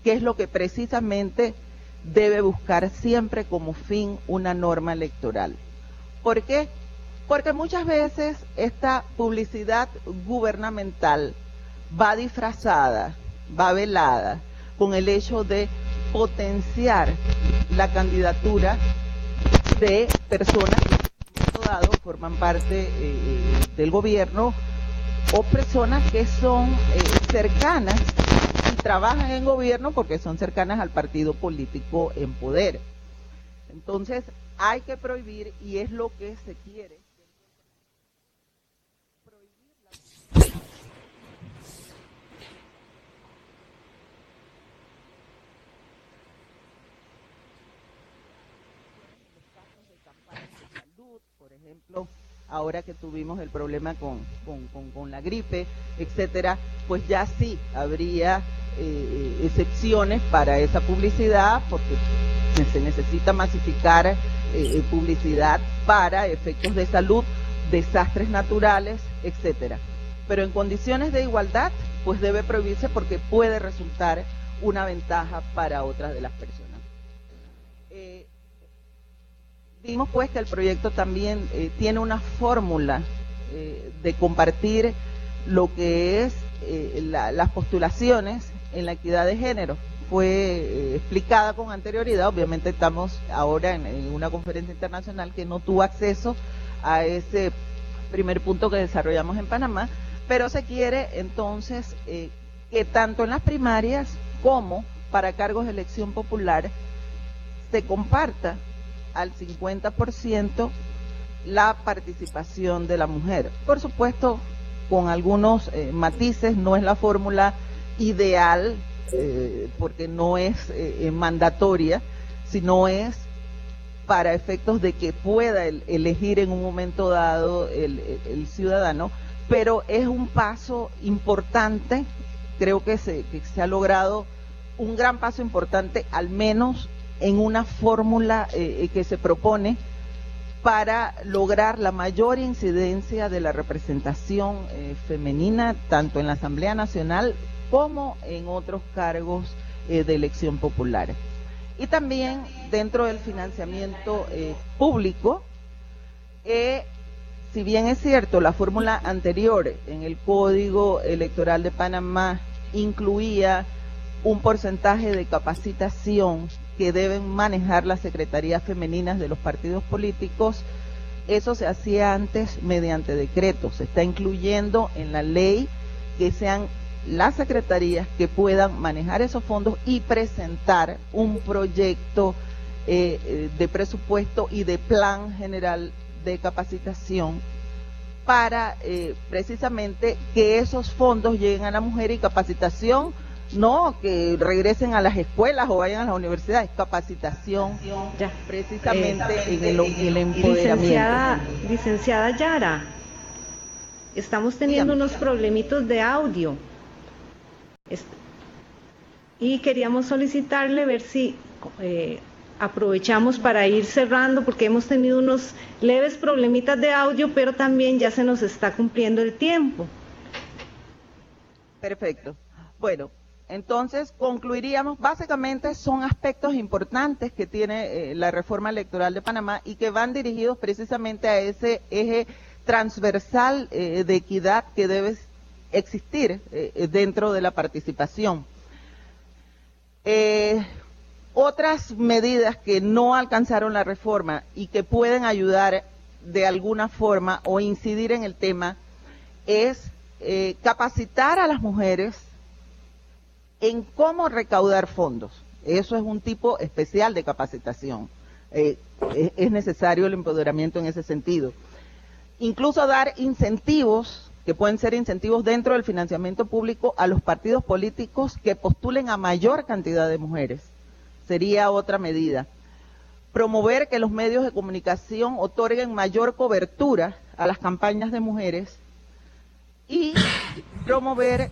que es lo que precisamente debe buscar siempre como fin una norma electoral. ¿Por qué? Porque muchas veces esta publicidad gubernamental va disfrazada, va velada, con el hecho de potenciar la candidatura de personas que en un momento dado forman parte del gobierno, o personas que son cercanas y trabajan en gobierno porque son cercanas al partido político en poder. Entonces hay que prohibir, y es lo que se quiere, ahora que tuvimos el problema con la gripe, etcétera, pues ya sí habría excepciones para esa publicidad, porque se necesita masificar publicidad para efectos de salud, desastres naturales, etcétera. Pero en condiciones de igualdad, pues debe prohibirse porque puede resultar una ventaja para otras de las personas. Vimos pues que el proyecto también tiene una fórmula de compartir lo que es las postulaciones en la equidad de género. Fue explicada con anterioridad. Obviamente estamos ahora en una conferencia internacional que no tuvo acceso a ese primer punto que desarrollamos en Panamá, pero se quiere entonces que tanto en las primarias como para cargos de elección popular se comparta al 50% la participación de la mujer. Por supuesto, con algunos matices, no es la fórmula ideal, porque no es mandatoria, sino es para efectos de que pueda elegir en un momento dado el ciudadano, pero es un paso importante. Creo que se ha logrado un gran paso importante, al menos en una fórmula que se propone para lograr la mayor incidencia de la representación femenina, tanto en la Asamblea Nacional como en otros cargos de elección popular. Y también dentro del financiamiento público, si bien es cierto, la fórmula anterior en el Código Electoral de Panamá incluía un porcentaje de capacitación que deben manejar las secretarías femeninas de los partidos políticos, eso se hacía antes mediante decreto. Se está incluyendo en la ley que sean las secretarías que puedan manejar esos fondos y presentar un proyecto de presupuesto y de plan general de capacitación para precisamente que esos fondos lleguen a la mujer, y capacitación no que regresen a las escuelas o vayan a las universidades, capacitación precisamente en el empoderamiento. Licenciada Yara, estamos teniendo unos problemitos de audio y queríamos solicitarle ver si aprovechamos para ir cerrando, porque hemos tenido unos leves problemitas de audio, pero también ya se nos está cumpliendo el tiempo. Perfecto. Bueno, entonces concluiríamos. Básicamente son aspectos importantes que tiene la reforma electoral de Panamá y que van dirigidos precisamente a ese eje transversal de equidad que debe existir dentro de la participación. Otras medidas que no alcanzaron la reforma y que pueden ayudar de alguna forma o incidir en el tema es capacitar a las mujeres en cómo recaudar fondos. Eso es un tipo especial de capacitación. Es necesario el empoderamiento en ese sentido. Incluso dar incentivos, que pueden ser incentivos dentro del financiamiento público, a los partidos políticos que postulen a mayor cantidad de mujeres. Sería otra medida. Promover que los medios de comunicación otorguen mayor cobertura a las campañas de mujeres y promover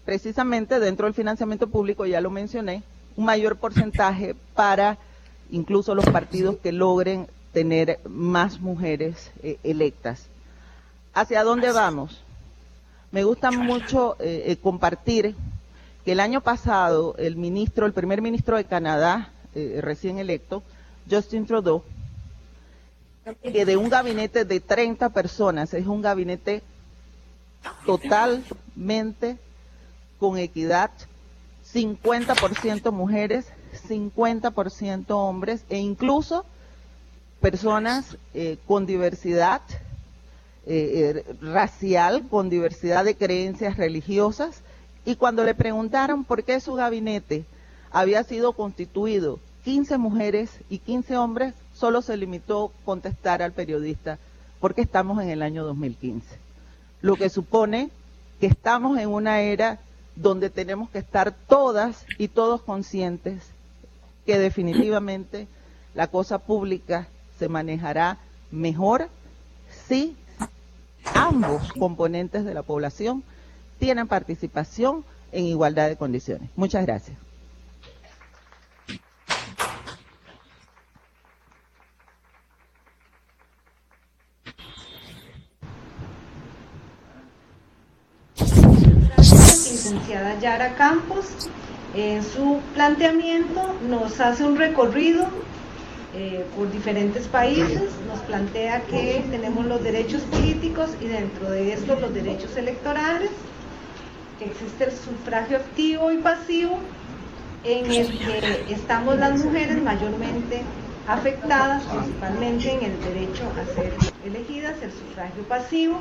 precisamente dentro del financiamiento público, ya lo mencioné, un mayor porcentaje para incluso los partidos que logren tener más mujeres electas. ¿Hacia dónde vamos? Me gusta mucho compartir que el año pasado el primer ministro de Canadá, recién electo, Justin Trudeau, que de un gabinete de 30 personas, es un gabinete totalmente con equidad, 50% mujeres, 50% hombres, e incluso personas con diversidad racial, con diversidad de creencias religiosas. Y cuando le preguntaron por qué su gabinete había sido constituido 15 mujeres y 15 hombres, solo se limitó a contestar al periodista, porque estamos en el año 2015. Lo que supone que estamos en una era donde tenemos que estar todas y todos conscientes que definitivamente la cosa pública se manejará mejor si ambos componentes de la población tienen participación en igualdad de condiciones. Muchas gracias. Licenciada Yara Campos, en su planteamiento nos hace un recorrido por diferentes países, nos plantea que tenemos los derechos políticos y dentro de estos los derechos electorales, que existe el sufragio activo y pasivo, en el que estamos las mujeres mayormente afectadas, principalmente en el derecho a ser elegidas, el sufragio pasivo.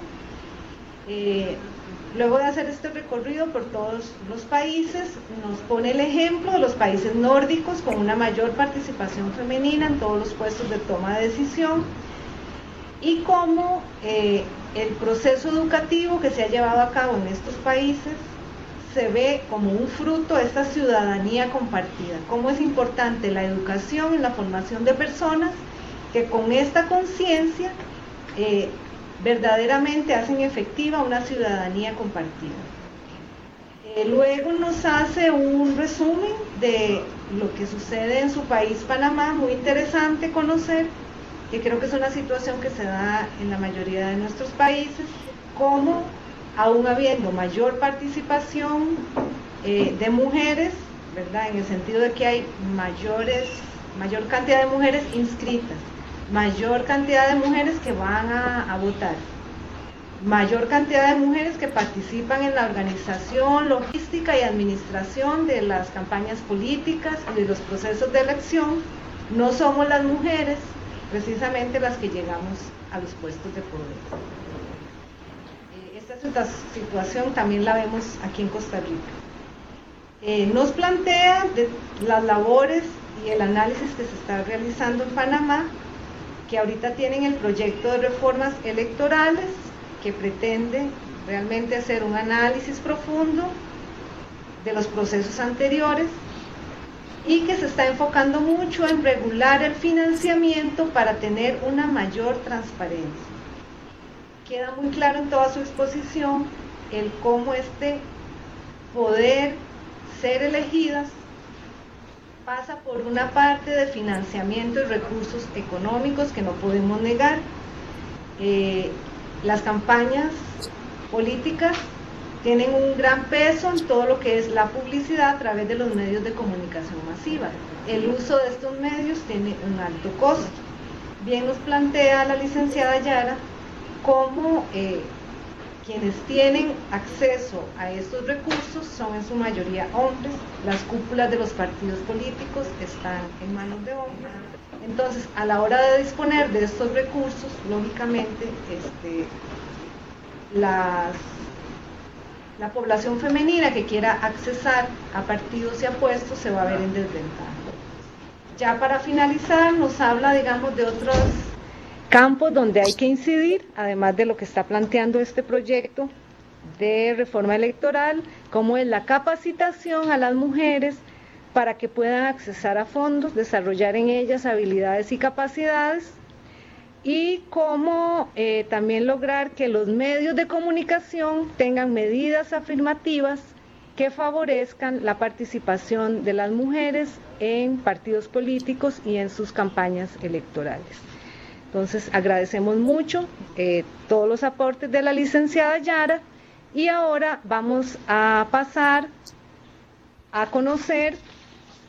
Luego de hacer este recorrido por todos los países, nos pone el ejemplo de los países nórdicos con una mayor participación femenina en todos los puestos de toma de decisión, y cómo el proceso educativo que se ha llevado a cabo en estos países se ve como un fruto de esta ciudadanía compartida, cómo es importante la educación en la formación de personas que con esta conciencia verdaderamente hacen efectiva una ciudadanía compartida. Luego nos hace un resumen de lo que sucede en su país, Panamá, muy interesante conocer, que creo que es una situación que se da en la mayoría de nuestros países, como aún habiendo mayor participación de mujeres, ¿verdad? En el sentido de que hay mayor cantidad de mujeres inscritas, mayor cantidad de mujeres que van a votar, mayor cantidad de mujeres que participan en la organización, logística y administración de las campañas políticas y de los procesos de elección. No somos las mujeres precisamente las que llegamos a los puestos de poder. Esta situación también la vemos aquí en Costa Rica. Nos plantea las labores y el análisis que se está realizando en Panamá, que ahorita tienen el proyecto de reformas electorales, que pretende realmente hacer un análisis profundo de los procesos anteriores, y que se está enfocando mucho en regular el financiamiento para tener una mayor transparencia. Queda muy claro en toda su exposición el cómo poder ser elegidas pasa por una parte de financiamiento y recursos económicos que no podemos negar. Las campañas políticas tienen un gran peso en todo lo que es la publicidad a través de los medios de comunicación masiva. El uso de estos medios tiene un alto costo. Bien nos plantea la licenciada Yara cómo quienes tienen acceso a estos recursos son en su mayoría hombres, las cúpulas de los partidos políticos están en manos de hombres. Entonces, a la hora de disponer de estos recursos, lógicamente, la población femenina que quiera accesar a partidos y a puestos se va a ver en desventaja. Ya para finalizar, nos habla, digamos, de otros campos donde hay que incidir, además de lo que está planteando este proyecto de reforma electoral, como es la capacitación a las mujeres para que puedan accesar a fondos, desarrollar en ellas habilidades y capacidades, y cómo también lograr que los medios de comunicación tengan medidas afirmativas que favorezcan la participación de las mujeres en partidos políticos y en sus campañas electorales. Entonces, agradecemos mucho todos los aportes de la licenciada Yara, y ahora vamos a pasar a conocer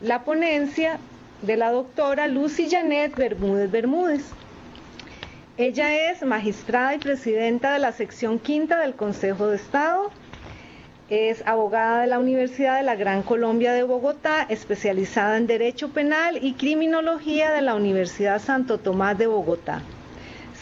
la ponencia de la doctora Lucy Janet Bermúdez. Ella es magistrada y presidenta de la sección quinta del Consejo de Estado, es abogada de la Universidad de la Gran Colombia de Bogotá, especializada en Derecho Penal y Criminología de la Universidad Santo Tomás de Bogotá.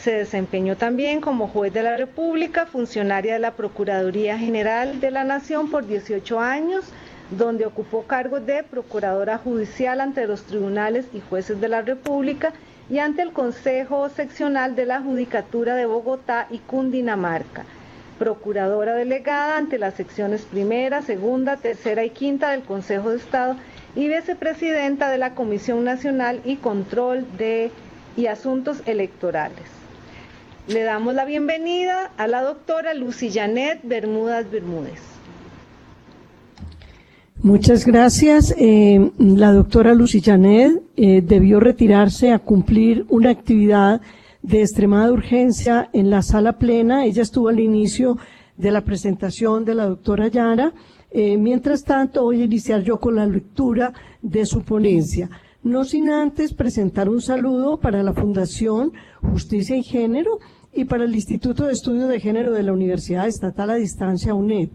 Se desempeñó también como juez de la República, funcionaria de la Procuraduría General de la Nación por 18 años, donde ocupó cargos de procuradora judicial ante los tribunales y jueces de la República y ante el Consejo Seccional de la Judicatura de Bogotá y Cundinamarca, procuradora delegada ante las secciones primera, segunda, tercera y quinta del Consejo de Estado y vicepresidenta de la Comisión Nacional y Control y Asuntos Electorales. Le damos la bienvenida a la doctora Lucy Janet Bermúdez. Muchas gracias. La doctora Lucy Janet debió retirarse a cumplir una actividad de extremada urgencia en la sala plena. Ella estuvo al inicio de la presentación de la doctora Yara. Mientras tanto, voy a iniciar yo con la lectura de su ponencia. No sin antes presentar un saludo para la Fundación Justicia y Género y para el Instituto de Estudios de Género de la Universidad Estatal a Distancia UNED.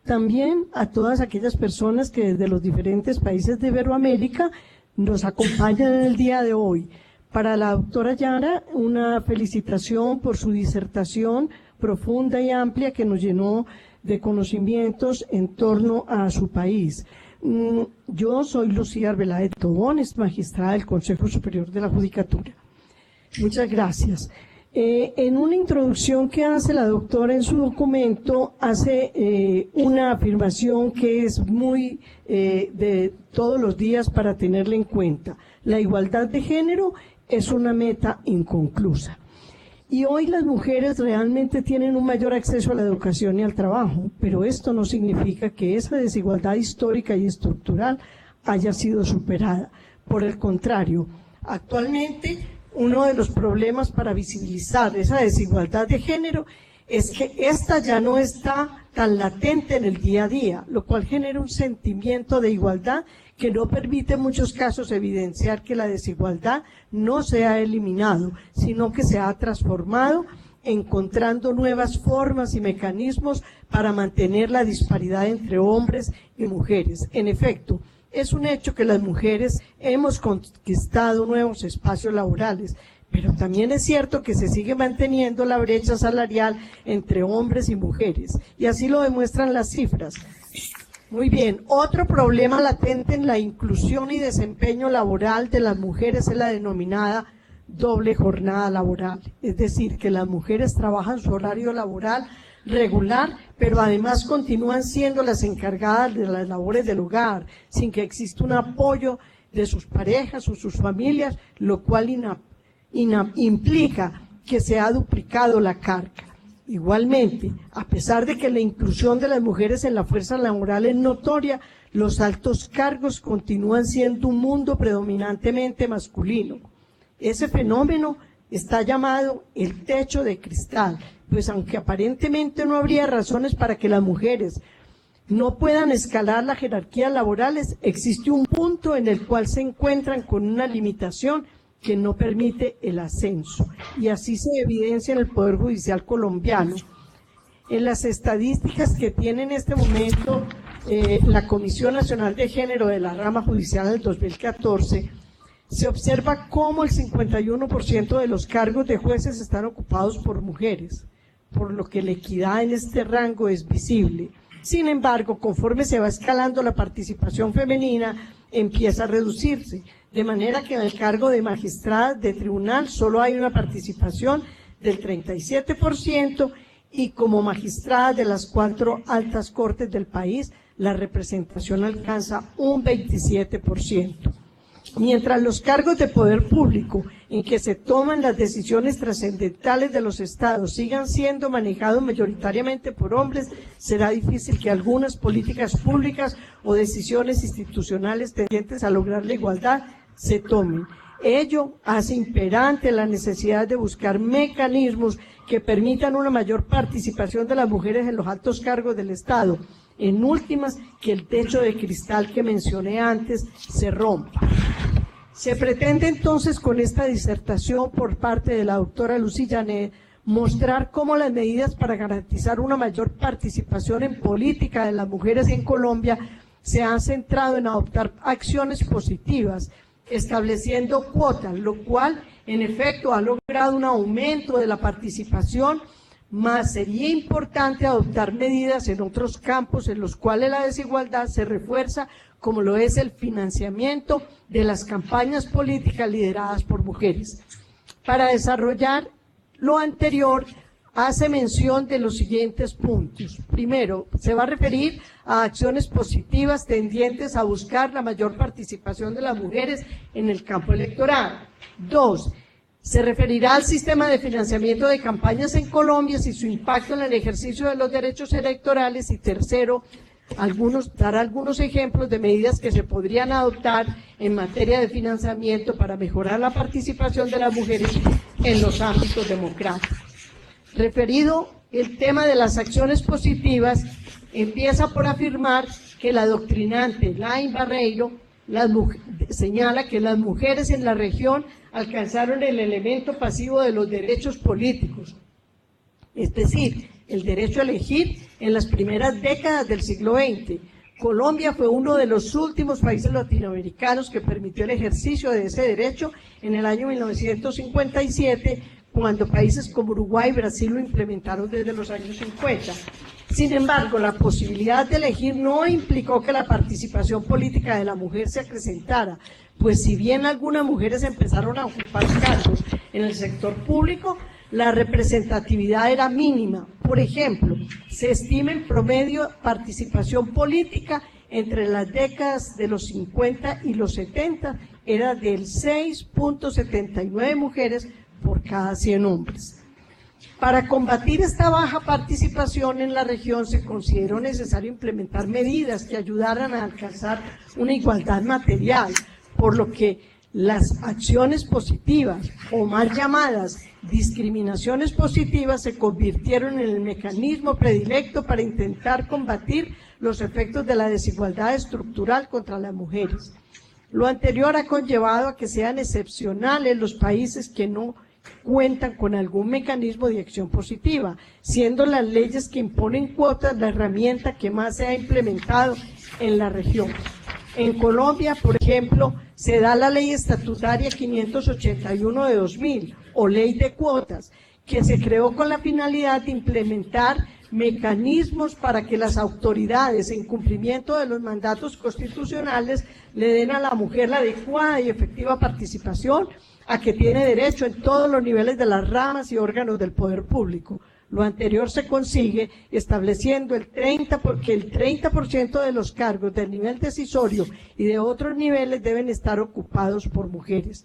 también a todas aquellas personas que desde los diferentes países de Iberoamérica nos acompañan en el día de hoy. Para la doctora Yara, una felicitación por su disertación profunda y amplia que nos llenó de conocimientos en torno a su país. Yo soy Lucía Arbeláez Tobón, es magistrada del Consejo Superior de la Judicatura. Muchas gracias. En una introducción que hace la doctora en su documento, hace una afirmación que es muy de todos los días para tenerla en cuenta. La igualdad de género es una meta inconclusa. Y hoy las mujeres realmente tienen un mayor acceso a la educación y al trabajo, pero esto no significa que esa desigualdad histórica y estructural haya sido superada. Por el contrario, actualmente uno de los problemas para visibilizar esa desigualdad de género es que esta ya no está tan latente en el día a día, lo cual genera un sentimiento de igualdad que no permite en muchos casos evidenciar que la desigualdad no se ha eliminado, sino que se ha transformado, encontrando nuevas formas y mecanismos para mantener la disparidad entre hombres y mujeres. En efecto, es un hecho que las mujeres hemos conquistado nuevos espacios laborales, pero también es cierto que se sigue manteniendo la brecha salarial entre hombres y mujeres, y así lo demuestran las cifras. Muy bien, otro problema latente en la inclusión y desempeño laboral de las mujeres es la denominada doble jornada laboral, es decir, que las mujeres trabajan su horario laboral regular, pero además continúan siendo las encargadas de las labores del hogar, sin que exista un apoyo de sus parejas o sus familias, lo cual implica que se ha duplicado la carga. Igualmente, a pesar de que la inclusión de las mujeres en la fuerza laboral es notoria, los altos cargos continúan siendo un mundo predominantemente masculino. Ese fenómeno está llamado el techo de cristal, pues aunque aparentemente no habría razones para que las mujeres no puedan escalar las jerarquías laborales, existe un punto en el cual se encuentran con una limitación que no permite el ascenso, y así se evidencia en el Poder Judicial colombiano. En las estadísticas que tiene en este momento la Comisión Nacional de Género de la Rama Judicial del 2014, se observa cómo el 51% de los cargos de jueces están ocupados por mujeres, por lo que la equidad en este rango es visible. Sin embargo, conforme se va escalando la participación femenina, empieza a reducirse, de manera que en el cargo de magistrada de tribunal solo hay una participación del 37% y como magistrada de las 4 altas cortes del país, la representación alcanza un 27%. Mientras los cargos de poder público en que se toman las decisiones trascendentales de los estados sigan siendo manejados mayoritariamente por hombres, será difícil que algunas políticas públicas o decisiones institucionales tendientes a lograr la igualdad se tomen. Ello hace imperante la necesidad de buscar mecanismos que permitan una mayor participación de las mujeres en los altos cargos del Estado. En últimas, que el techo de cristal que mencioné antes se rompa. Se pretende entonces con esta disertación por parte de la doctora Lucy Janet mostrar cómo las medidas para garantizar una mayor participación en política de las mujeres en Colombia se han centrado en adoptar acciones positivas, estableciendo cuotas, lo cual en efecto ha logrado un aumento de la participación, más sería importante adoptar medidas en otros campos en los cuales la desigualdad se refuerza, como lo es el financiamiento de las campañas políticas lideradas por mujeres. Para desarrollar lo anterior, hace mención de los siguientes puntos. Primero, se va a referir a acciones positivas tendientes a buscar la mayor participación de las mujeres en el campo electoral. 2. Se referirá al sistema de financiamiento de campañas en Colombia y su impacto en el ejercicio de los derechos electorales. Y tercero, dará algunos ejemplos de medidas que se podrían adoptar en materia de financiamiento para mejorar la participación de las mujeres en los ámbitos democráticos. Referido el tema de las acciones positivas, empieza por afirmar que la doctrinante Lain Barreiro señala que las mujeres en la región alcanzaron el elemento pasivo de los derechos políticos, es decir, el derecho a elegir en las primeras décadas del siglo XX. Colombia fue uno de los últimos países latinoamericanos que permitió el ejercicio de ese derecho en el año 1957, cuando países como Uruguay y Brasil lo implementaron desde los años 50. Sin embargo, la posibilidad de elegir no implicó que la participación política de la mujer se acrecentara, pues si bien algunas mujeres empezaron a ocupar cargos en el sector público, la representatividad era mínima. Por ejemplo, se estima en promedio participación política entre las décadas de los 50 y los 70 era del 6.79 mujeres por cada 100 hombres. Para combatir esta baja participación en la región se consideró necesario implementar medidas que ayudaran a alcanzar una igualdad material, por lo que las acciones positivas, o mal llamadas discriminaciones positivas, se convirtieron en el mecanismo predilecto para intentar combatir los efectos de la desigualdad estructural contra las mujeres. Lo anterior ha conllevado a que sean excepcionales los países que no cuentan con algún mecanismo de acción positiva, siendo las leyes que imponen cuotas la herramienta que más se ha implementado en la región. En Colombia, por ejemplo, se da la Ley Estatutaria 581 de 2000, o Ley de Cuotas, que se creó con la finalidad de implementar mecanismos para que las autoridades, en cumplimiento de los mandatos constitucionales, le den a la mujer la adecuada y efectiva participación a que tiene derecho en todos los niveles de las ramas y órganos del poder público. Lo anterior se consigue estableciendo que el 30% de los cargos del nivel decisorio y de otros niveles deben estar ocupados por mujeres.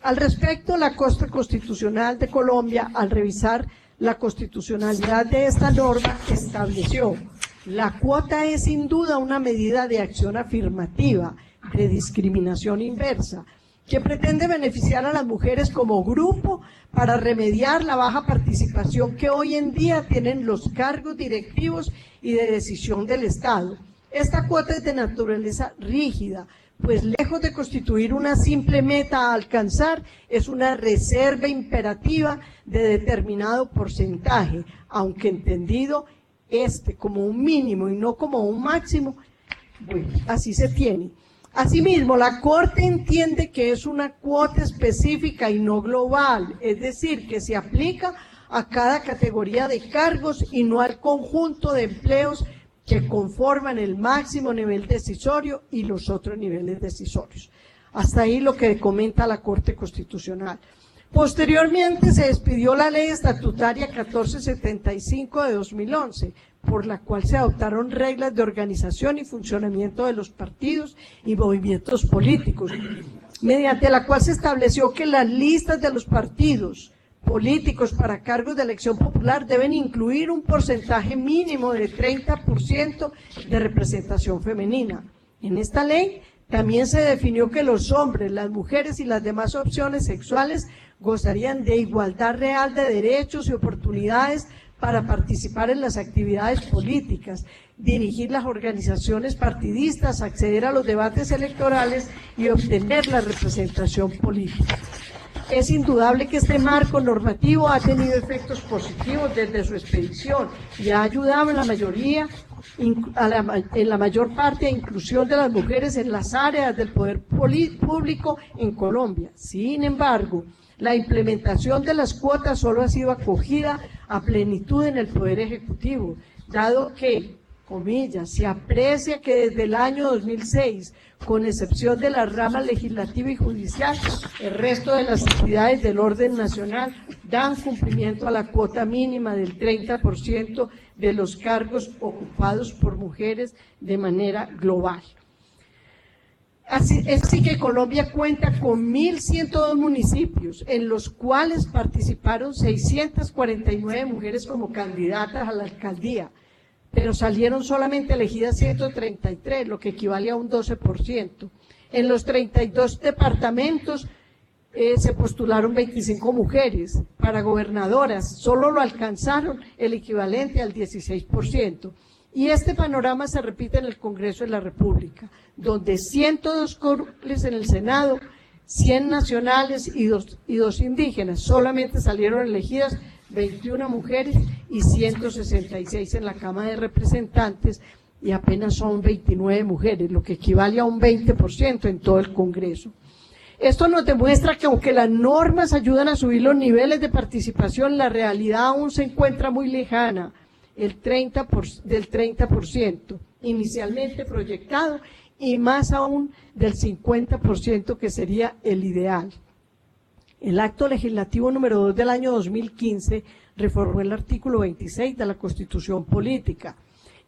Al respecto, la Corte Constitucional de Colombia, al revisar la constitucionalidad de esta norma, estableció: la cuota es sin duda una medida de acción afirmativa, de discriminación inversa, que pretende beneficiar a las mujeres como grupo para remediar la baja participación que hoy en día tienen los cargos directivos y de decisión del Estado. Esta cuota es de naturaleza rígida, pues lejos de constituir una simple meta a alcanzar, es una reserva imperativa de determinado porcentaje, aunque entendido como un mínimo y no como un máximo. Bueno, así se tiene. Asimismo, la Corte entiende que es una cuota específica y no global, es decir, que se aplica a cada categoría de cargos y no al conjunto de empleos que conforman el máximo nivel decisorio y los otros niveles decisorios. Hasta ahí lo que comenta la Corte Constitucional. Posteriormente se expidió la Ley Estatutaria 1475 de 2011, por la cual se adoptaron reglas de organización y funcionamiento de los partidos y movimientos políticos, mediante la cual se estableció que las listas de los partidos políticos para cargos de elección popular deben incluir un porcentaje mínimo de 30% de representación femenina. En esta ley también se definió que los hombres, las mujeres y las demás opciones sexuales gozarían de igualdad real de derechos y oportunidades para participar en las actividades políticas, dirigir las organizaciones partidistas, acceder a los debates electorales y obtener la representación política. Es indudable que este marco normativo ha tenido efectos positivos desde su expedición y ha ayudado en la mayor parte a inclusión de las mujeres en las áreas del poder público en Colombia. Sin embargo, la implementación de las cuotas solo ha sido acogida a plenitud en el Poder Ejecutivo, dado que, comillas, se aprecia que desde el año 2006, con excepción de la rama legislativa y judicial, el resto de las entidades del orden nacional dan cumplimiento a la cuota mínima del 30% de los cargos ocupados por mujeres de manera global. Así que Colombia cuenta con 1.102 municipios, en los cuales participaron 649 mujeres como candidatas a la alcaldía, pero salieron solamente elegidas 133, lo que equivale a un 12%. En los 32 departamentos se postularon 25 mujeres. Para gobernadoras solo lo alcanzaron el equivalente al 16%. Y este panorama se repite en el Congreso de la República, donde 102 curules en el Senado, 100 nacionales y dos indígenas. Solamente salieron elegidas 21 mujeres y 166 en la Cámara de Representantes, y apenas son 29 mujeres, lo que equivale a un 20% en todo el Congreso. Esto nos demuestra que aunque las normas ayudan a subir los niveles de participación, la realidad aún se encuentra muy lejana del 30% inicialmente proyectado, y más aún del 50% que sería el ideal. El acto legislativo número 2 del año 2015 reformó el artículo 26 de la Constitución Política,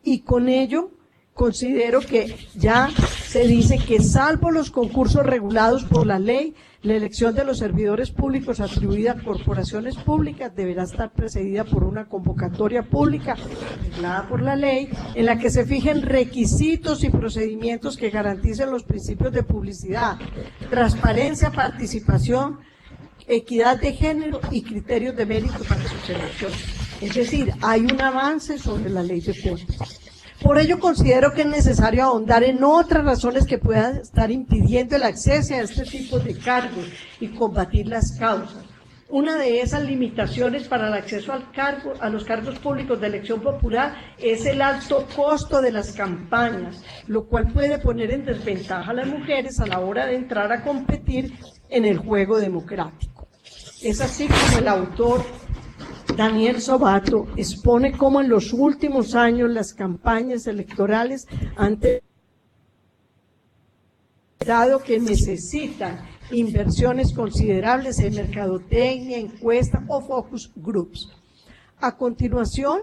y con ello considero que ya se dice que salvo los concursos regulados por la ley, la elección de los servidores públicos atribuida a corporaciones públicas deberá estar precedida por una convocatoria pública regulada por la ley, en la que se fijen requisitos y procedimientos que garanticen los principios de publicidad, transparencia, participación, equidad de género y criterios de mérito para su selección. Es decir, hay un avance sobre la ley de cuotas. Por ello considero que es necesario ahondar en otras razones que puedan estar impidiendo el acceso a este tipo de cargos y combatir las causas. Una de esas limitaciones para el acceso a los cargos públicos de elección popular es el alto costo de las campañas, lo cual puede poner en desventaja a las mujeres a la hora de entrar a competir en el juego democrático. Es así como el autor Daniel Sobato expone cómo en los últimos años las campañas electorales han dado que necesitan inversiones considerables en mercadotecnia, encuesta o focus groups. A continuación,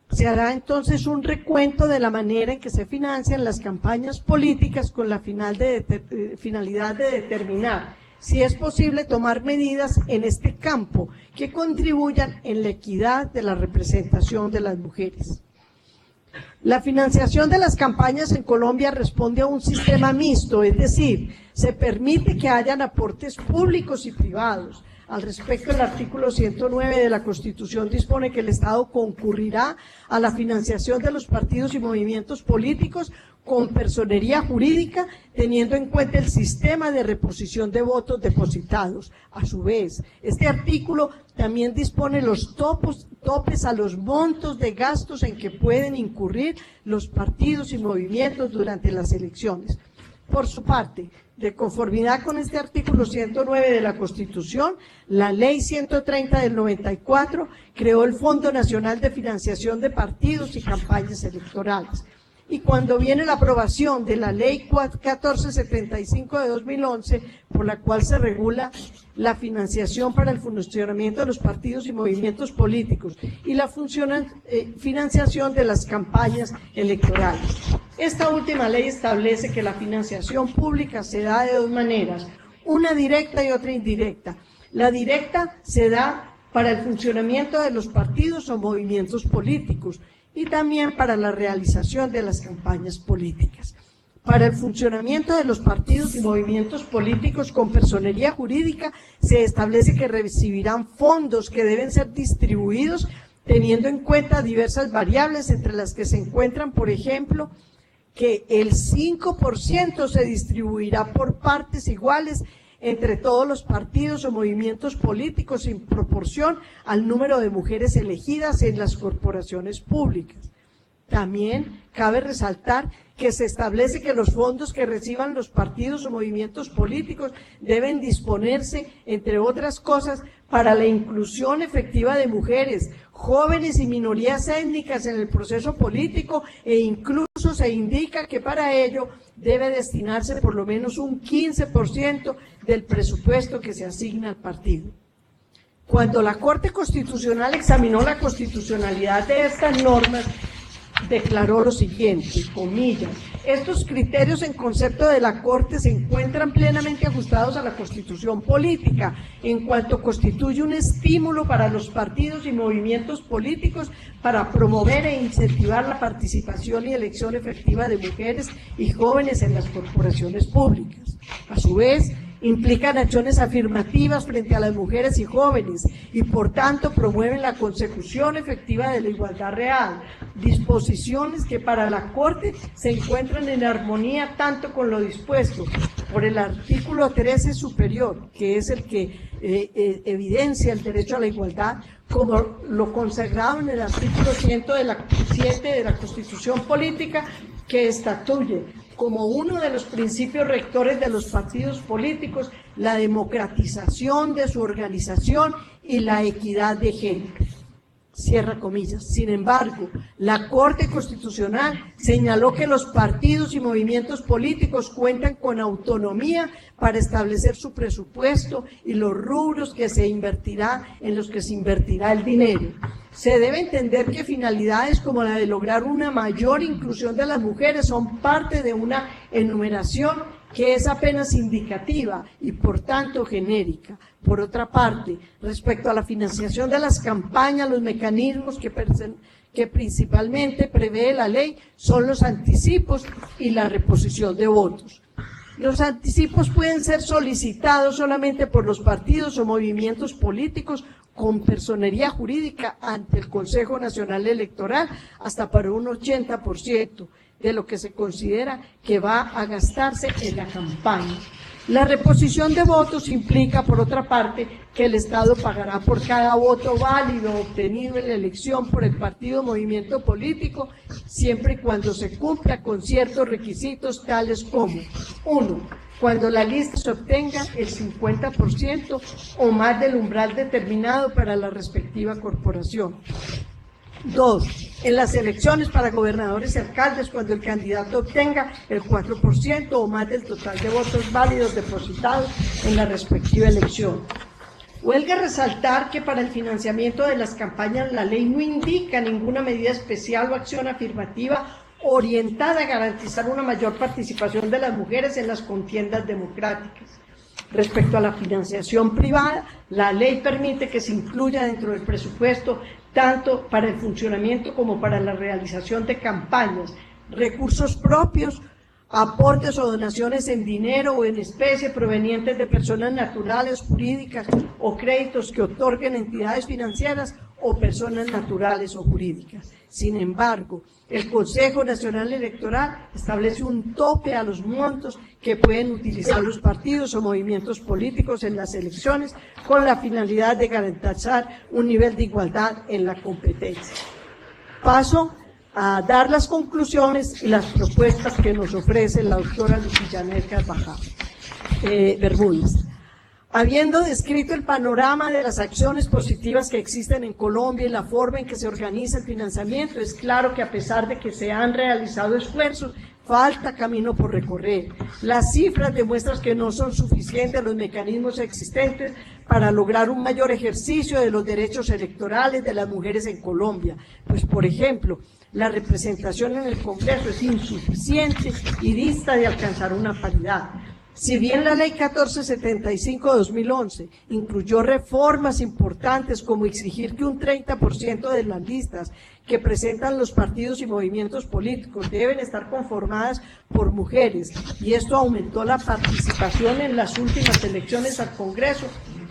se hará entonces un recuento de la manera en que se financian las campañas políticas con la finalidad de determinar si es posible tomar medidas en este campo que contribuyan en la equidad de la representación de las mujeres. La financiación de las campañas en Colombia responde a un sistema mixto, es decir, se permite que hayan aportes públicos y privados. Al respecto, el artículo 109 de la Constitución dispone que el Estado concurrirá a la financiación de los partidos y movimientos políticos con personería jurídica, teniendo en cuenta el sistema de reposición de votos depositados. A su vez, este artículo también dispone los topes a los montos de gastos en que pueden incurrir los partidos y movimientos durante las elecciones. Por su parte, de conformidad con este artículo 109 de la Constitución, la Ley 130 del 94 creó el Fondo Nacional de Financiación de Partidos y Campañas Electorales. Y cuando viene la aprobación de la Ley 1475 de 2011, por la cual se regula la financiación para el funcionamiento de los partidos y movimientos políticos y la financiación de las campañas electorales. Esta última ley establece que la financiación pública se da de dos maneras, una directa y otra indirecta. La directa se da para el funcionamiento de los partidos o movimientos políticos y también para la realización de las campañas políticas. Para el funcionamiento de los partidos y movimientos políticos con personería jurídica se establece que recibirán fondos que deben ser distribuidos teniendo en cuenta diversas variables, entre las que se encuentran, por ejemplo, que el 5% se distribuirá por partes iguales entre todos los partidos o movimientos políticos en proporción al número de mujeres elegidas en las corporaciones públicas. También cabe resaltar que se establece que los fondos que reciban los partidos o movimientos políticos deben disponerse, entre otras cosas, para la inclusión efectiva de mujeres, jóvenes y minorías étnicas en el proceso político, e incluso se indica que para ello debe destinarse por lo menos un 15% del presupuesto que se asigna al partido. Cuando la Corte Constitucional examinó la constitucionalidad de estas normas, declaró lo siguiente, comillas, estos criterios en concepto de la Corte se encuentran plenamente ajustados a la Constitución política, en cuanto constituye un estímulo para los partidos y movimientos políticos para promover e incentivar la participación y elección efectiva de mujeres y jóvenes en las corporaciones públicas. A su vez, implican acciones afirmativas frente a las mujeres y jóvenes y por tanto promueven la consecución efectiva de la igualdad real, disposiciones que para la Corte se encuentran en armonía tanto con lo dispuesto por el artículo 13 superior, que es el que evidencia el derecho a la igualdad, como lo consagrado en el artículo 7 de la Constitución Política, que estatuye como uno de los principios rectores de los partidos políticos la democratización de su organización y la equidad de género. Cierra comillas. Sin embargo, la Corte Constitucional señaló que los partidos y movimientos políticos cuentan con autonomía para establecer su presupuesto y los rubros que se invertirá, en los que se invertirá el dinero. Se debe entender que finalidades como la de lograr una mayor inclusión de las mujeres son parte de una enumeración que es apenas indicativa y por tanto genérica. Por otra parte, respecto a la financiación de las campañas, los mecanismos que principalmente prevé la ley son los anticipos y la reposición de votos. Los anticipos pueden ser solicitados solamente por los partidos o movimientos políticos con personería jurídica ante el Consejo Nacional Electoral hasta para un 80% de lo que se considera que va a gastarse en la campaña. La reposición de votos implica, por otra parte, que el Estado pagará por cada voto válido obtenido en la elección por el partido o movimiento político, siempre y cuando se cumpla con ciertos requisitos tales como: 1. Cuando la lista se obtenga el 50% o más del umbral determinado para la respectiva corporación. 2. En las elecciones para gobernadores y alcaldes, cuando el candidato obtenga el 4% o más del total de votos válidos depositados en la respectiva elección. Huelga resaltar que para el financiamiento de las campañas la ley no indica ninguna medida especial o acción afirmativa orientada a garantizar una mayor participación de las mujeres en las contiendas democráticas. Respecto a la financiación privada, la ley permite que se incluya dentro del presupuesto, tanto para el funcionamiento como para la realización de campañas, recursos propios, aportes o donaciones en dinero o en especie provenientes de personas naturales, jurídicas o créditos que otorguen entidades financieras o personas naturales o jurídicas. Sin embargo, el Consejo Nacional Electoral establece un tope a los montos que pueden utilizar los partidos o movimientos políticos en las elecciones con la finalidad de garantizar un nivel de igualdad en la competencia. Paso a dar las conclusiones y las propuestas que nos ofrece la doctora Lucillanet Carvajal Bermúdez. Habiendo descrito el panorama de las acciones positivas que existen en Colombia y la forma en que se organiza el financiamiento, es claro que a pesar de que se han realizado esfuerzos, falta camino por recorrer. Las cifras demuestran que no son suficientes los mecanismos existentes para lograr un mayor ejercicio de los derechos electorales de las mujeres en Colombia. Pues, por ejemplo, la representación en el Congreso es insuficiente y dista de alcanzar una paridad. Si bien la Ley 1475/2011 incluyó reformas importantes como exigir que un 30% de las listas que presentan los partidos y movimientos políticos deben estar conformadas por mujeres, y esto aumentó la participación en las últimas elecciones al Congreso,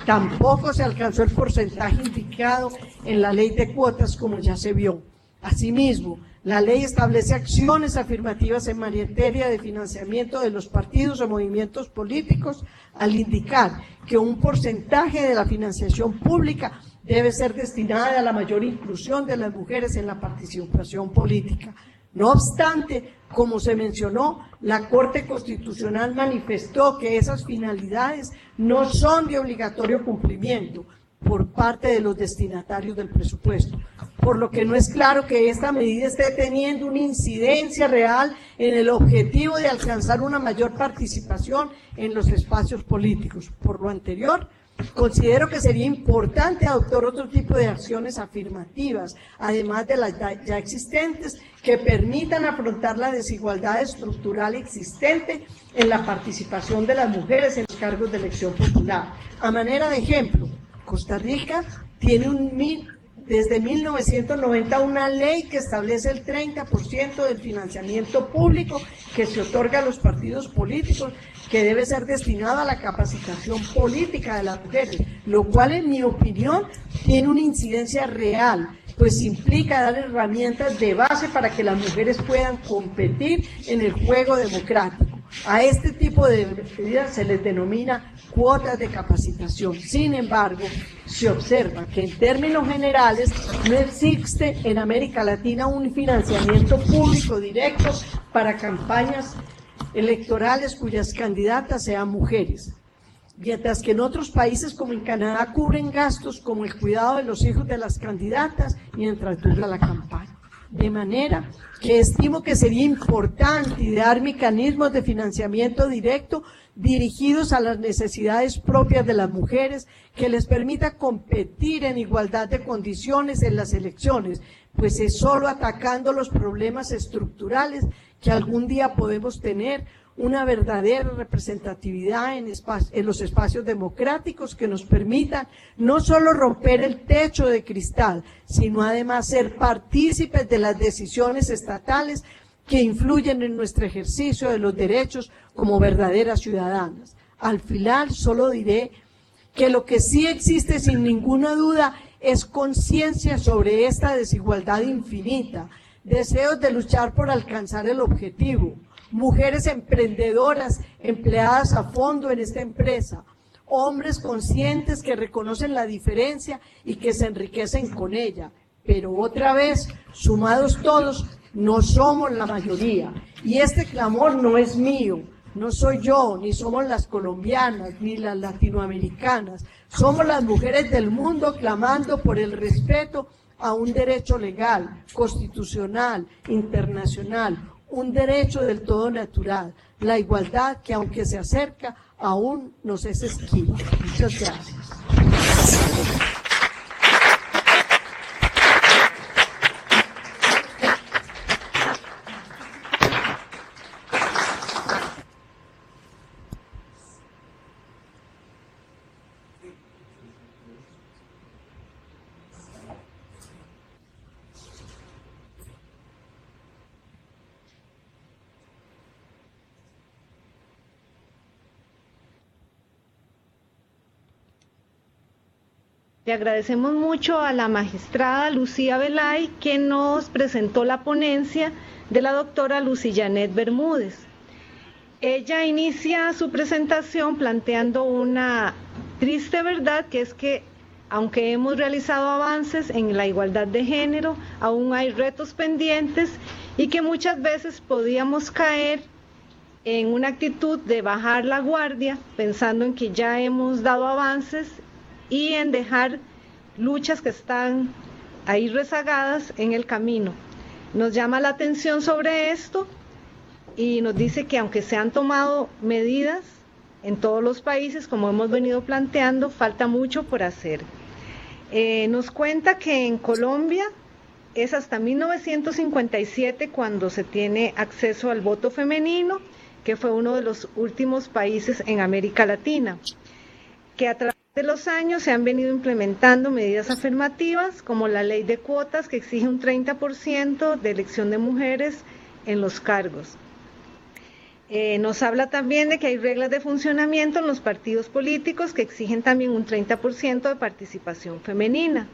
tampoco se alcanzó el porcentaje indicado en la Ley de Cuotas, como ya se vio. Asimismo, la ley establece acciones afirmativas en materia de financiamiento de los partidos o movimientos políticos al indicar que un porcentaje de la financiación pública debe ser destinada a la mayor inclusión de las mujeres en la participación política. No obstante, como se mencionó, la Corte Constitucional manifestó que esas finalidades no son de obligatorio cumplimiento por parte de los destinatarios del presupuesto, por lo que no es claro que esta medida esté teniendo una incidencia real en el objetivo de alcanzar una mayor participación en los espacios políticos. Por lo anterior, considero que sería importante adoptar otro tipo de acciones afirmativas, además de las ya existentes, que permitan afrontar la desigualdad estructural existente en la participación de las mujeres en los cargos de elección popular. A manera de ejemplo, Costa Rica tiene desde 1990 una ley que establece el 30% del financiamiento público que se otorga a los partidos políticos, que debe ser destinado a la capacitación política de las mujeres, lo cual en mi opinión tiene una incidencia real, pues implica dar herramientas de base para que las mujeres puedan competir en el juego democrático. A este tipo de medidas se les denomina cuotas de capacitación. Sin embargo, se observa que en términos generales no existe en América Latina un financiamiento público directo para campañas electorales cuyas candidatas sean mujeres, mientras que en otros países como en Canadá cubren gastos como el cuidado de los hijos de las candidatas mientras dura la campaña. De manera que estimo que sería importante idear mecanismos de financiamiento directo dirigidos a las necesidades propias de las mujeres, que les permita competir en igualdad de condiciones en las elecciones, pues es solo atacando los problemas estructurales que algún día podemos tener una verdadera representatividad en los espacios democráticos que nos permitan no solo romper el techo de cristal, sino además ser partícipes de las decisiones estatales que influyen en nuestro ejercicio de los derechos como verdaderas ciudadanas. Al final solo diré que lo que sí existe sin ninguna duda es conciencia sobre esta desigualdad infinita, deseos de luchar por alcanzar el objetivo, mujeres emprendedoras empleadas a fondo en esta empresa, hombres conscientes que reconocen la diferencia y que se enriquecen con ella. Pero otra vez, sumados todos, no somos la mayoría. Y este clamor no es mío, no soy yo, ni somos las colombianas, ni las latinoamericanas. Somos las mujeres del mundo clamando por el respeto a un derecho legal, constitucional, internacional, un derecho del todo natural, la igualdad que aunque se acerca, aún nos es esquiva. Muchas gracias. Le agradecemos mucho a la magistrada Lucía Velay, que nos presentó la ponencia de la doctora Lucy Janet Bermúdez. Ella inicia su presentación planteando una triste verdad, que es que aunque hemos realizado avances en la igualdad de género, aún hay retos pendientes y que muchas veces podíamos caer en una actitud de bajar la guardia pensando en que ya hemos dado avances y en dejar luchas que están ahí rezagadas en el camino. Nos llama la atención sobre esto y nos dice que aunque se han tomado medidas en todos los países, como hemos venido planteando, falta mucho por hacer. Nos cuenta que en Colombia es hasta 1957 cuando se tiene acceso al voto femenino, que fue uno de los últimos países en América Latina, que a través de los años se han venido implementando medidas afirmativas como la ley de cuotas, que exige un 30% de elección de mujeres en los cargos. Nos habla también de que hay reglas de funcionamiento en los partidos políticos que exigen también un 30% de participación femenina.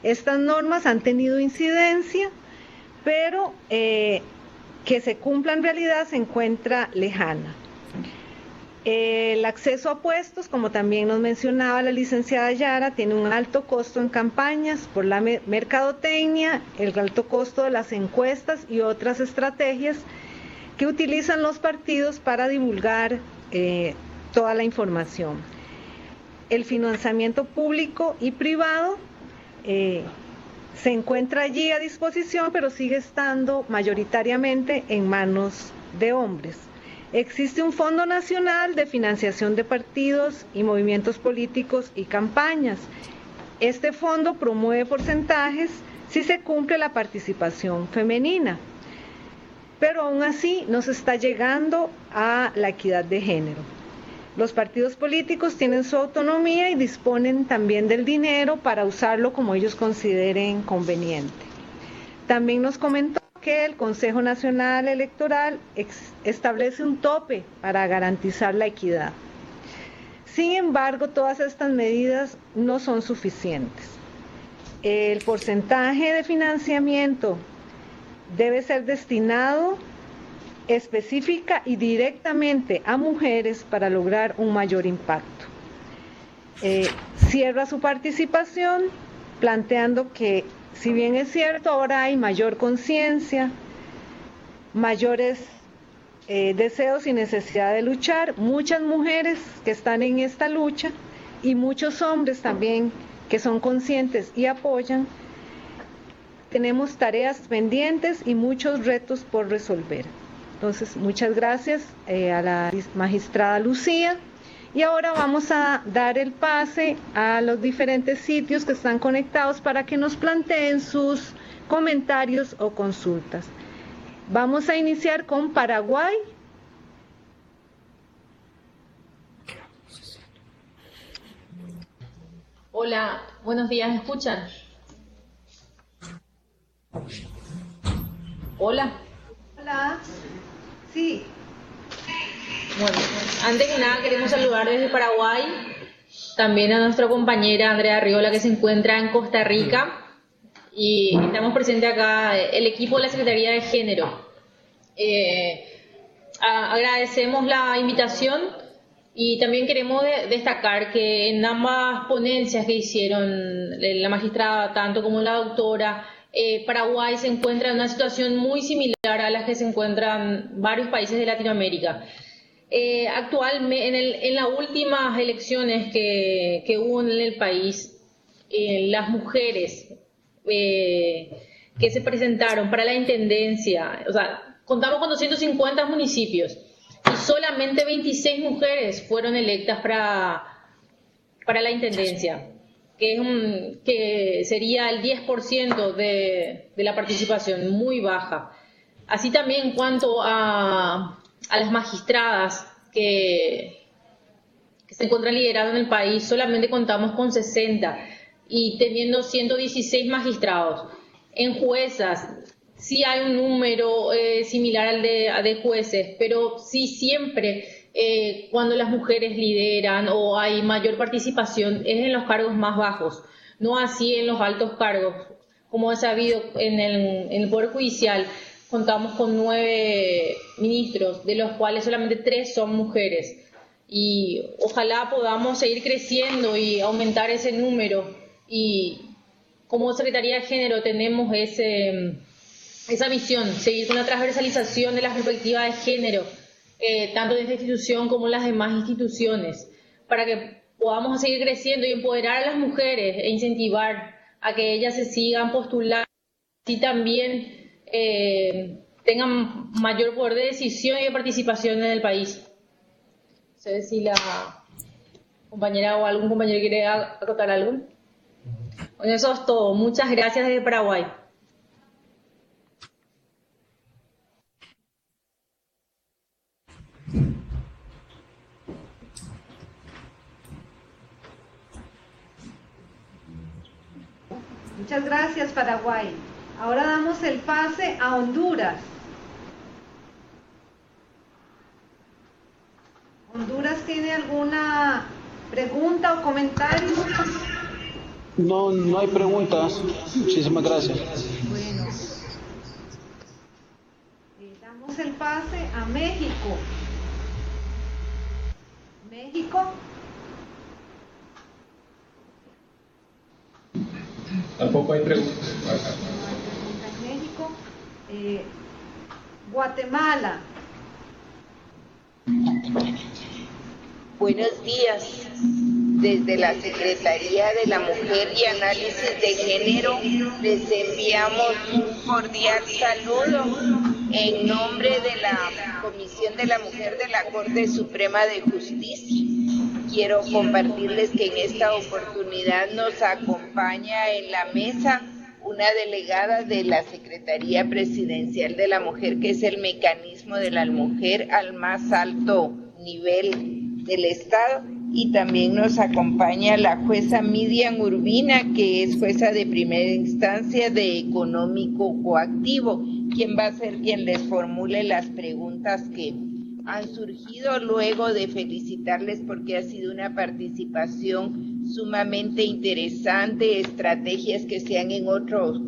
Estas normas han tenido incidencia, pero que se cumpla en realidad se encuentra lejana. El acceso a puestos, como también nos mencionaba la licenciada Yara, tiene un alto costo en campañas por la mercadotecnia, el alto costo de las encuestas y otras estrategias que utilizan los partidos para divulgar toda la información. El financiamiento público y privado se encuentra allí a disposición, pero sigue estando mayoritariamente en manos de hombres. Existe un Fondo Nacional de Financiación de Partidos y Movimientos Políticos y Campañas. Este fondo promueve porcentajes si se cumple la participación femenina, pero aún así no se está llegando a la equidad de género. Los partidos políticos tienen su autonomía y disponen también del dinero para usarlo como ellos consideren conveniente. También nos comentó que el Consejo Nacional Electoral establece un tope para garantizar la equidad. Sin embargo, todas estas medidas no son suficientes. El porcentaje de financiamiento debe ser destinado específica y directamente a mujeres para lograr un mayor impacto. Cierra su participación planteando que, si bien es cierto, ahora hay mayor conciencia, mayores deseos y necesidad de luchar, muchas mujeres que están en esta lucha y muchos hombres también que son conscientes y apoyan, tenemos tareas pendientes y muchos retos por resolver. Entonces, muchas gracias a la magistrada Lucía. Y ahora vamos a dar el pase a los diferentes sitios que están conectados para que nos planteen sus comentarios o consultas. Vamos a iniciar con Paraguay. Hola, buenos días, ¿me escuchan? Hola. Hola. Sí. Bueno, antes que nada queremos saludar desde Paraguay también a nuestra compañera Andrea Riola, que se encuentra en Costa Rica, y estamos presentes acá el equipo de la Secretaría de Género. Agradecemos la invitación y también queremos destacar que en ambas ponencias que hicieron la magistrada, tanto como la doctora, Paraguay se encuentra en una situación muy similar a las que se encuentran varios países de Latinoamérica. Actualmente, en las últimas elecciones que hubo en el país, las mujeres que se presentaron para la intendencia, o sea, contamos con 250 municipios y solamente 26 mujeres fueron electas para la intendencia, que sería el 10% de la participación, muy baja. Así también en cuanto a las magistradas que se encuentran liderando en el país, solamente contamos con 60 y teniendo 116 magistrados. En juezas sí hay un número similar al de jueces, pero sí siempre cuando las mujeres lideran o hay mayor participación es en los cargos más bajos, no así en los altos cargos. Como es sabido, en el Poder Judicial contamos con 9 ministros, de los cuales solamente 3 son mujeres. Y ojalá podamos seguir creciendo y aumentar ese número. Y como Secretaría de Género tenemos esa misión, seguir con la transversalización de las perspectivas de género, tanto de esta institución como en las demás instituciones, para que podamos seguir creciendo y empoderar a las mujeres e incentivar a que ellas se sigan postulando y también tengan mayor poder de decisión y de participación en el país. No sé si la compañera o algún compañero quiere acotar algo. Bueno, eso es todo. Muchas gracias desde Paraguay. Muchas gracias, Paraguay. Ahora damos el pase a Honduras. ¿Honduras tiene alguna pregunta o comentario? No hay preguntas. Muchísimas gracias. Bueno, damos el pase a México. México. Tampoco hay preguntas. En México. Guatemala. Buenos días. Desde la Secretaría de la Mujer y Análisis de Género les enviamos un cordial saludo en nombre de la Comisión de la Mujer de la Corte Suprema de Justicia. Quiero compartirles que en esta oportunidad nos acompaña en la mesa una delegada de la Secretaría Presidencial de la Mujer, que es el mecanismo de la mujer al más alto nivel del Estado, y también nos acompaña la jueza Miriam Urbina, que es jueza de primera instancia de económico coactivo, quien va a ser quien les formule las preguntas que han surgido, luego de felicitarles porque ha sido una participación sumamente interesante, estrategias que se han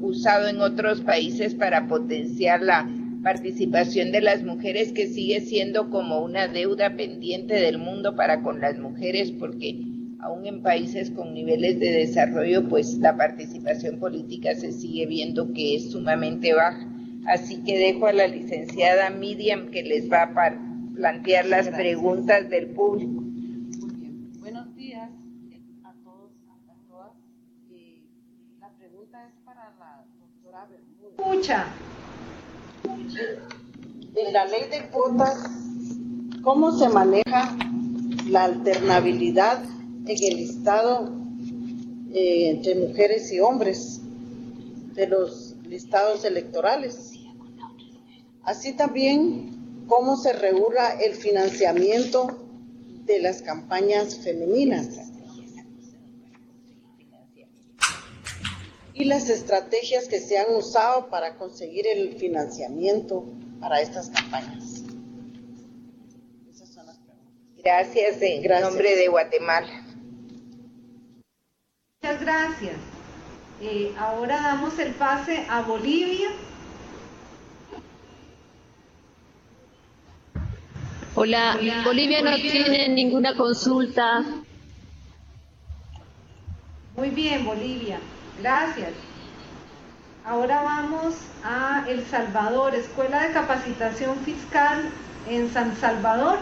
usado en otros países para potenciar la participación de las mujeres, que sigue siendo como una deuda pendiente del mundo para con las mujeres, porque aún en países con niveles de desarrollo, pues la participación política se sigue viendo que es sumamente baja. Así que dejo a la licenciada Miriam que les va a plantear las preguntas del público. Muy bien. Buenos días a todos, a todas. La pregunta es para la doctora Bermúdez. Escucha. En la ley de cuotas, ¿cómo se maneja la alternabilidad en el Estado entre mujeres y hombres de los listados electorales? Así también, ¿cómo se regula el financiamiento de las campañas femeninas? Y las estrategias que se han usado para conseguir el financiamiento para estas campañas. Esas son las preguntas. Gracias, en nombre de Guatemala. Muchas gracias. Ahora damos el pase a Bolivia. Hola, Bolivia no tiene ninguna consulta. Muy bien, Bolivia. Gracias. Ahora vamos a El Salvador, Escuela de Capacitación Fiscal en San Salvador.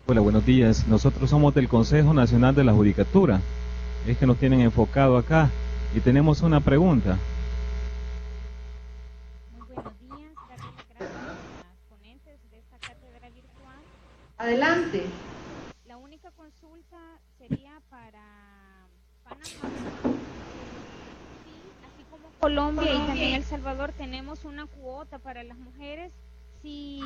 Hola, buenos días. Nosotros somos del Consejo Nacional de la Judicatura. Es que nos tienen enfocado acá y tenemos una pregunta. Muy buenos días, darle las gracias a las ponentes de esta cátedra virtual. Adelante. La única consulta sería para Panamá. Sí, así como Colombia y también El Salvador tenemos una cuota para las mujeres. Si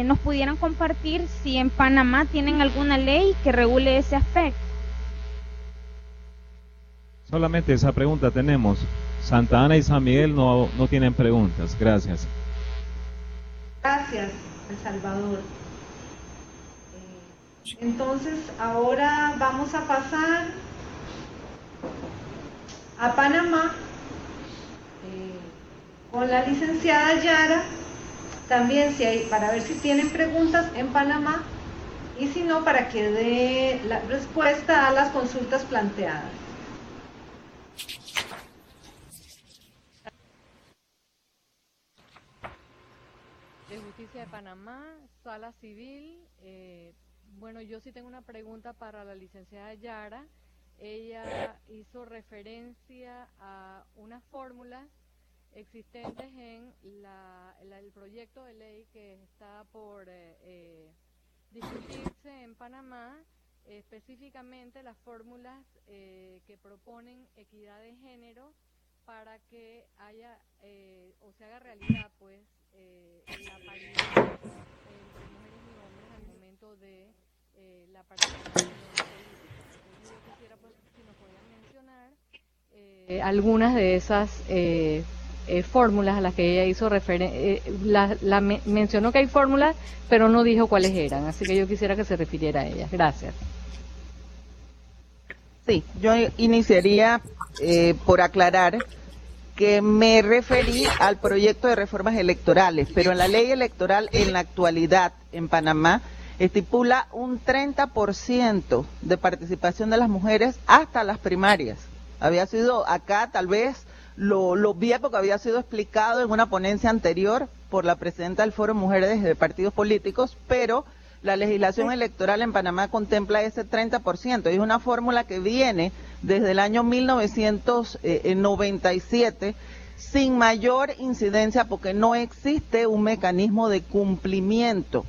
nos pudieran compartir si en Panamá tienen alguna ley que regule ese aspecto. Solamente esa pregunta tenemos. Santa Ana y San Miguel no tienen preguntas. Gracias. Gracias, El Salvador. Entonces, ahora vamos a pasar a Panamá con la licenciada Yara. También para ver si tienen preguntas en Panamá y si no, para que dé la respuesta a las consultas planteadas. De Justicia de Panamá, Sala Civil. Bueno, yo sí tengo una pregunta para la licenciada Yara. Ella hizo referencia a unas fórmulas existentes en el proyecto de ley que está por discutirse en Panamá, específicamente las fórmulas que proponen equidad de género para que haya o se haga realidad pues la paridad entre mujeres y hombres al momento de la participación política. Entonces yo quisiera pues si nos podían mencionar algunas de esas fórmulas a las que ella hizo referencia. Mencionó que hay fórmulas, pero no dijo cuáles eran, así que yo quisiera que se refiriera a ellas. Gracias. Sí, yo iniciaría por aclarar que me referí al proyecto de reformas electorales, pero en la ley electoral en la actualidad en Panamá estipula un 30% de participación de las mujeres hasta las primarias. Había sido acá tal vez lo vi porque había sido explicado en una ponencia anterior por la presidenta del Foro Mujeres de Partidos Políticos, pero la legislación electoral en Panamá contempla ese 30%. Es una fórmula que viene desde el año 1997 sin mayor incidencia porque no existe un mecanismo de cumplimiento,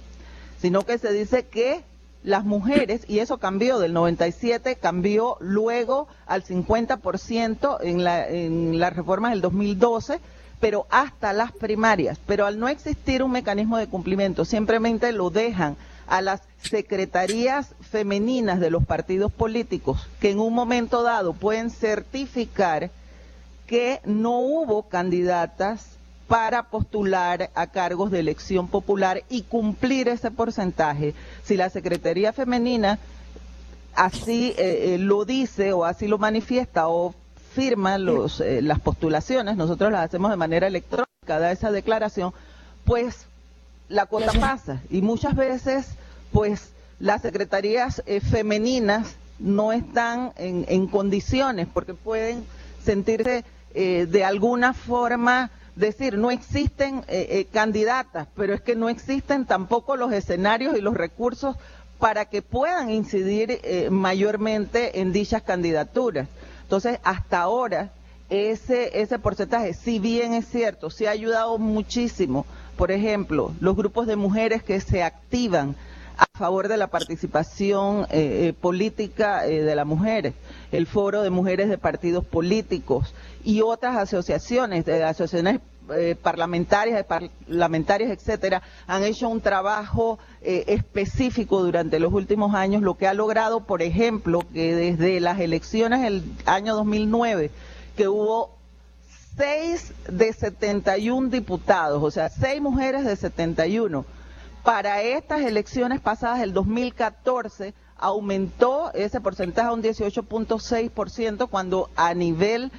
sino que se dice que las mujeres, y eso cambió del 97, cambió luego al 50% en las reformas del 2012, pero hasta las primarias. Pero al no existir un mecanismo de cumplimiento, simplemente lo dejan a las secretarías femeninas de los partidos políticos, que en un momento dado pueden certificar que no hubo candidatas para postular a cargos de elección popular y cumplir ese porcentaje. Si la Secretaría Femenina así lo dice o así lo manifiesta o firma las postulaciones, nosotros las hacemos de manera electrónica, da esa declaración, pues la cuota pasa. Y muchas veces, pues las secretarías femeninas no están en condiciones porque pueden sentirse de alguna forma decir, no existen candidatas, pero es que no existen tampoco los escenarios y los recursos para que puedan incidir mayormente en dichas candidaturas. Entonces, hasta ahora, ese porcentaje, si bien es cierto, sí ha ayudado muchísimo, por ejemplo, los grupos de mujeres que se activan a favor de la participación política de las mujeres, el Foro de Mujeres de Partidos Políticos y otras asociaciones, parlamentarias, etcétera, han hecho un trabajo específico durante los últimos años, lo que ha logrado, por ejemplo, que desde las elecciones del año 2009, que hubo 6 de 71 diputados, o sea, 6 mujeres de 71, para estas elecciones pasadas, el 2014, aumentó ese porcentaje a un 18.6%, cuando a nivel,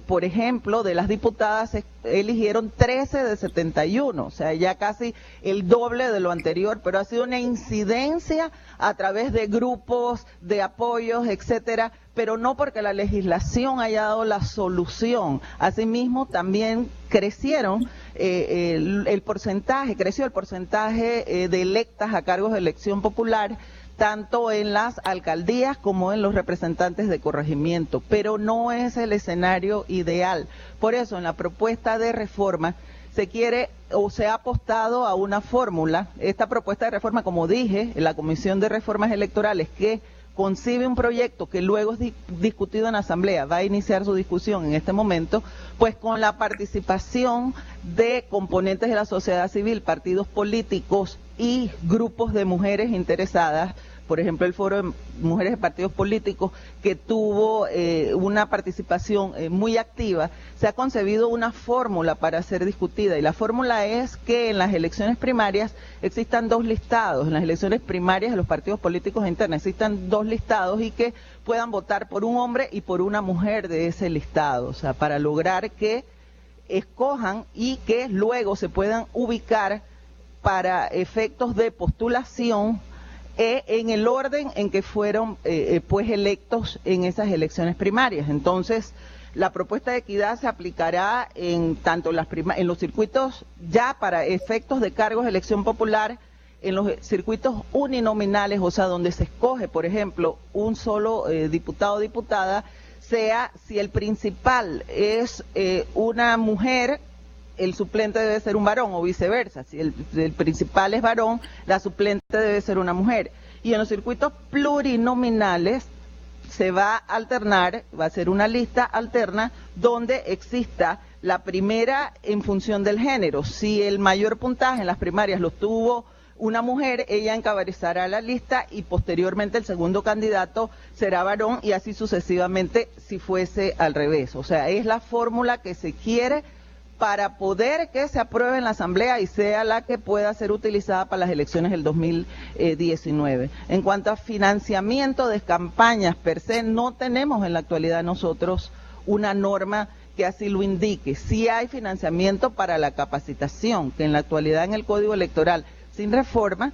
por ejemplo, de las diputadas eligieron 13 de 71, o sea, ya casi el doble de lo anterior, pero ha sido una incidencia a través de grupos, de apoyos, etcétera, pero no porque la legislación haya dado la solución. Asimismo, también crecieron creció el porcentaje de electas a cargos de elección popular, tanto en las alcaldías como en los representantes de corregimiento, pero no es el escenario ideal. Por eso, en la propuesta de reforma se quiere o se ha apostado a una fórmula. Esta propuesta de reforma, como dije, en la Comisión de Reformas Electorales, que concibe un proyecto que luego es discutido en Asamblea, va a iniciar su discusión en este momento, pues con la participación de componentes de la sociedad civil, partidos políticos y grupos de mujeres interesadas. Por ejemplo, el Foro de Mujeres de Partidos Políticos, que tuvo una participación muy activa, se ha concebido una fórmula para ser discutida, y la fórmula es que en las elecciones primarias existan 2 listados, en las elecciones primarias de los partidos políticos internos existan 2 listados y que puedan votar por un hombre y por una mujer de ese listado, o sea, para lograr que escojan y que luego se puedan ubicar para efectos de postulación en el orden en que fueron pues electos en esas elecciones primarias. Entonces, la propuesta de equidad se aplicará en tanto en los circuitos ya para efectos de cargos de elección popular, en los circuitos uninominales, o sea, donde se escoge, por ejemplo, un solo diputado o diputada, sea si el principal es una mujer, el suplente debe ser un varón, o viceversa. Si el principal es varón, la suplente debe ser una mujer. Y en los circuitos plurinominales se va a alternar, va a ser una lista alterna donde exista la primera en función del género. Si el mayor puntaje en las primarias lo tuvo una mujer, ella encabezará la lista y posteriormente el segundo candidato será varón, y así sucesivamente si fuese al revés. O sea, es la fórmula que se quiere para poder que se apruebe en la Asamblea y sea la que pueda ser utilizada para las elecciones del 2019. En cuanto a financiamiento de campañas per se, no tenemos en la actualidad nosotros una norma que así lo indique. Sí hay financiamiento para la capacitación, que en la actualidad en el Código Electoral, sin reforma,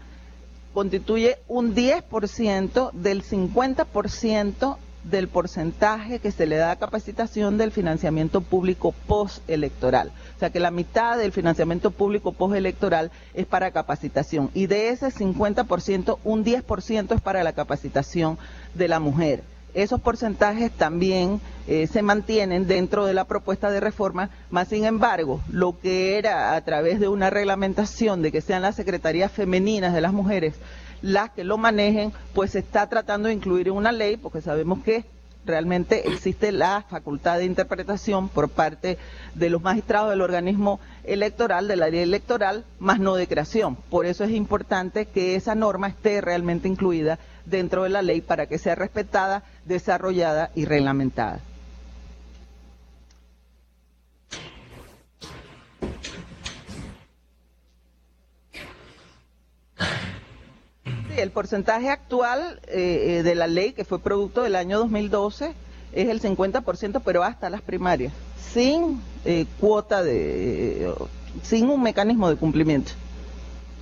constituye un 10% del 50% del porcentaje que se le da a capacitación del financiamiento público postelectoral. O sea que la mitad del financiamiento público postelectoral es para capacitación, y de ese 50%, un 10% es para la capacitación de la mujer. Esos porcentajes también se mantienen dentro de la propuesta de reforma, más sin embargo, lo que era a través de una reglamentación de que sean las secretarías femeninas de las mujeres las que lo manejen, pues se está tratando de incluir en una ley, porque sabemos que realmente existe la facultad de interpretación por parte de los magistrados del organismo electoral, de la ley electoral, más no de creación. Por eso es importante que esa norma esté realmente incluida dentro de la ley para que sea respetada, desarrollada y reglamentada. Sí, el porcentaje actual de la ley, que fue producto del año 2012, es el 50%, pero hasta las primarias, sin cuota sin un mecanismo de cumplimiento.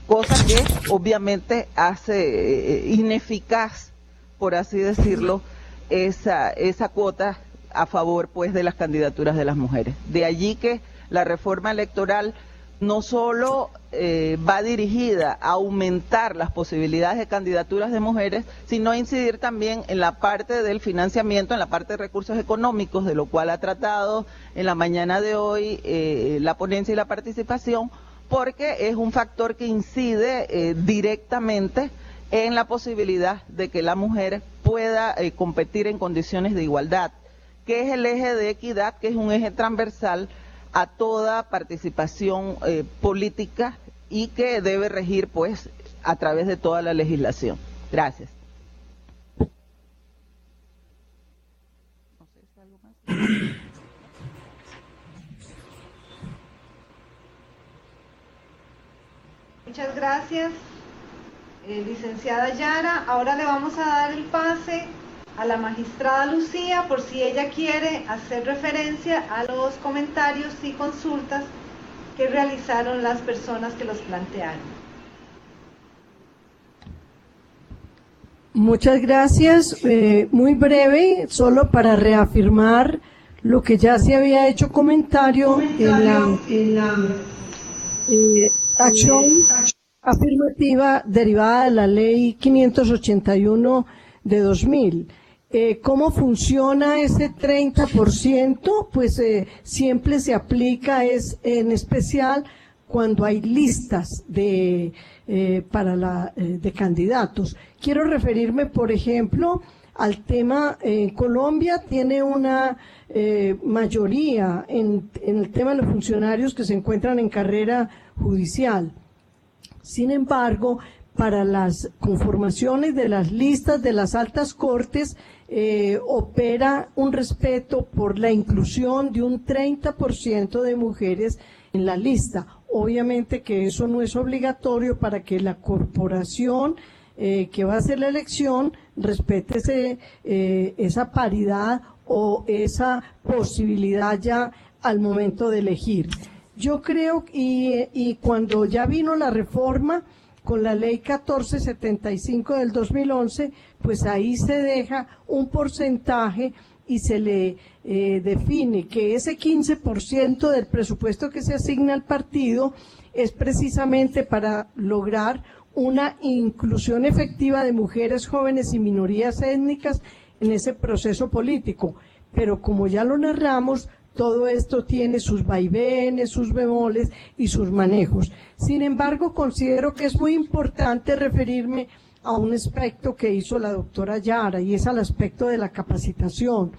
Cosa que obviamente hace ineficaz, por así decirlo, esa cuota a favor pues de las candidaturas de las mujeres. De allí que la reforma electoral no solo va dirigida a aumentar las posibilidades de candidaturas de mujeres, sino a incidir también en la parte del financiamiento, en la parte de recursos económicos, de lo cual ha tratado en la mañana de hoy la ponencia y la participación, porque es un factor que incide directamente en la posibilidad de que la mujer pueda competir en condiciones de igualdad, que es el eje de equidad, que es un eje transversal a toda participación política y que debe regir pues a través de toda la legislación. Gracias. Muchas gracias, licenciada Yara. Ahora le vamos a dar el pase a la magistrada Lucía por si ella quiere hacer referencia a los comentarios y consultas que realizaron las personas que los plantearon. Muchas gracias. Muy breve, solo para reafirmar lo que ya se había hecho comentario en la acción afirmativa derivada de la ley 581 de 2000. ¿Cómo funciona ese 30%? Pues siempre se aplica, en especial cuando hay listas de candidatos. Quiero referirme, por ejemplo, al tema, Colombia tiene una mayoría en el tema de los funcionarios que se encuentran en carrera judicial. Sin embargo, para las conformaciones de las listas de las altas cortes, opera un respeto por la inclusión de un 30% de mujeres en la lista. Obviamente que eso no es obligatorio para que la corporación que va a hacer la elección respete esa paridad o esa posibilidad ya al momento de elegir. Yo creo, y cuando ya vino la reforma con la ley 1475 del 2011, pues ahí se deja un porcentaje y se le define que ese 15% del presupuesto que se asigna al partido es precisamente para lograr una inclusión efectiva de mujeres, jóvenes y minorías étnicas en ese proceso político. Pero como ya lo narramos, todo esto tiene sus vaivenes, sus bemoles y sus manejos. Sin embargo, considero que es muy importante referirme a un aspecto que hizo la doctora Yara, y es al aspecto de la capacitación.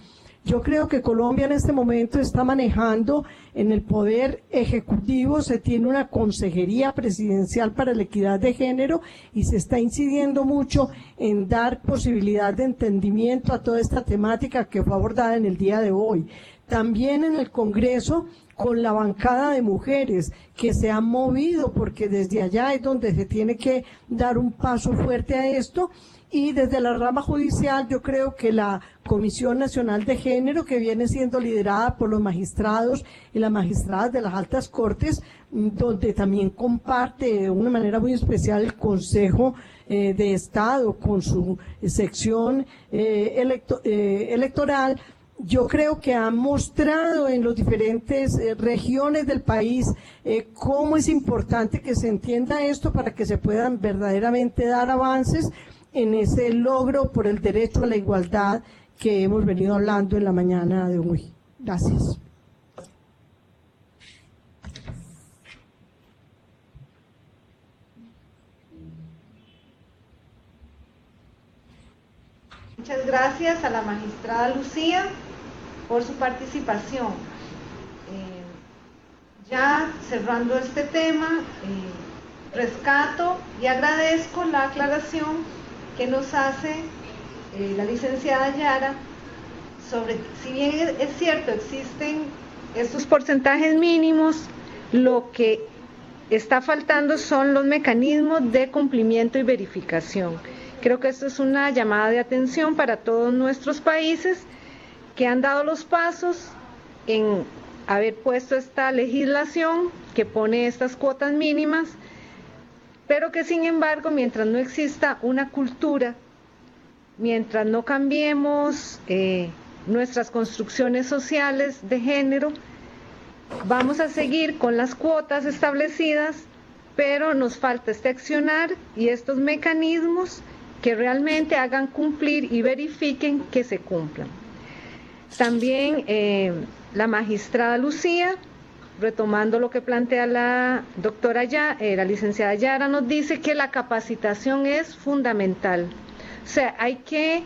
Yo creo que Colombia en este momento está manejando en el poder ejecutivo, se tiene una consejería presidencial para la equidad de género y se está incidiendo mucho en dar posibilidad de entendimiento a toda esta temática que fue abordada en el día de hoy. También en el Congreso, con la bancada de mujeres que se han movido, porque desde allá es donde se tiene que dar un paso fuerte a esto. Y desde la rama judicial, yo creo que la Comisión Nacional de Género, que viene siendo liderada por los magistrados y las magistradas de las altas cortes, donde también comparte de una manera muy especial el Consejo de Estado, con su sección electoral, yo creo que ha mostrado en las diferentes regiones del país cómo es importante que se entienda esto para que se puedan verdaderamente dar avances en ese logro por el derecho a la igualdad que hemos venido hablando en la mañana de hoy. Gracias. Muchas gracias a la magistrada Lucía por su participación. Ya cerrando este tema, rescato y agradezco la aclaración que nos hace la licenciada Yara sobre, si bien es cierto, existen estos porcentajes mínimos, lo que está faltando son los mecanismos de cumplimiento y verificación. Creo que esto es una llamada de atención para todos nuestros países que han dado los pasos en haber puesto esta legislación que pone estas cuotas mínimas, pero que sin embargo, mientras no exista una cultura, mientras no cambiemos nuestras construcciones sociales de género, vamos a seguir con las cuotas establecidas, pero nos falta este accionar y estos mecanismos que realmente hagan cumplir y verifiquen que se cumplan. También la magistrada Lucía, retomando lo que plantea la doctora la licenciada Yara, nos dice que la capacitación es fundamental. O sea, hay que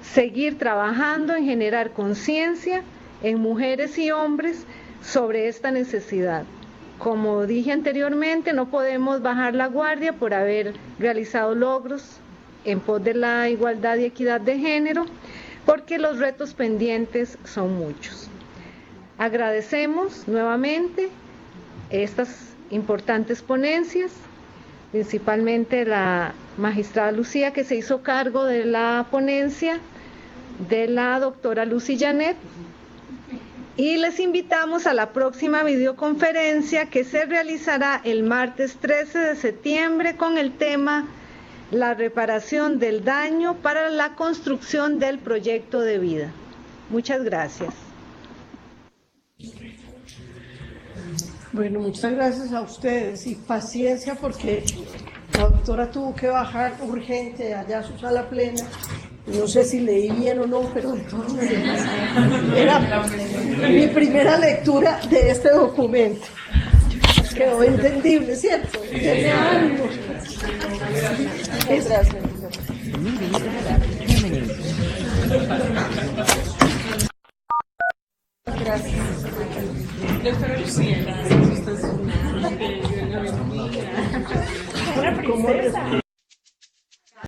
seguir trabajando en generar conciencia en mujeres y hombres sobre esta necesidad. Como dije anteriormente, no podemos bajar la guardia por haber realizado logros en pos de la igualdad y equidad de género, porque los retos pendientes son muchos. Agradecemos nuevamente estas importantes ponencias, principalmente la magistrada Lucía, que se hizo cargo de la ponencia de la doctora Lucy Janet, y les invitamos a la próxima videoconferencia que se realizará el martes 13 de septiembre con el tema la reparación del daño para la construcción del proyecto de vida. Muchas gracias. Bueno, muchas gracias a ustedes y paciencia porque la doctora tuvo que bajar urgente allá a su sala plena. No sé si leí bien o no, pero de todas maneras era mi primera lectura de este documento. Quedó entendible, ¿cierto? Tiene ánimo. Gracias. Gracias. Doctora Lucía, gracias. Usted es una princesa.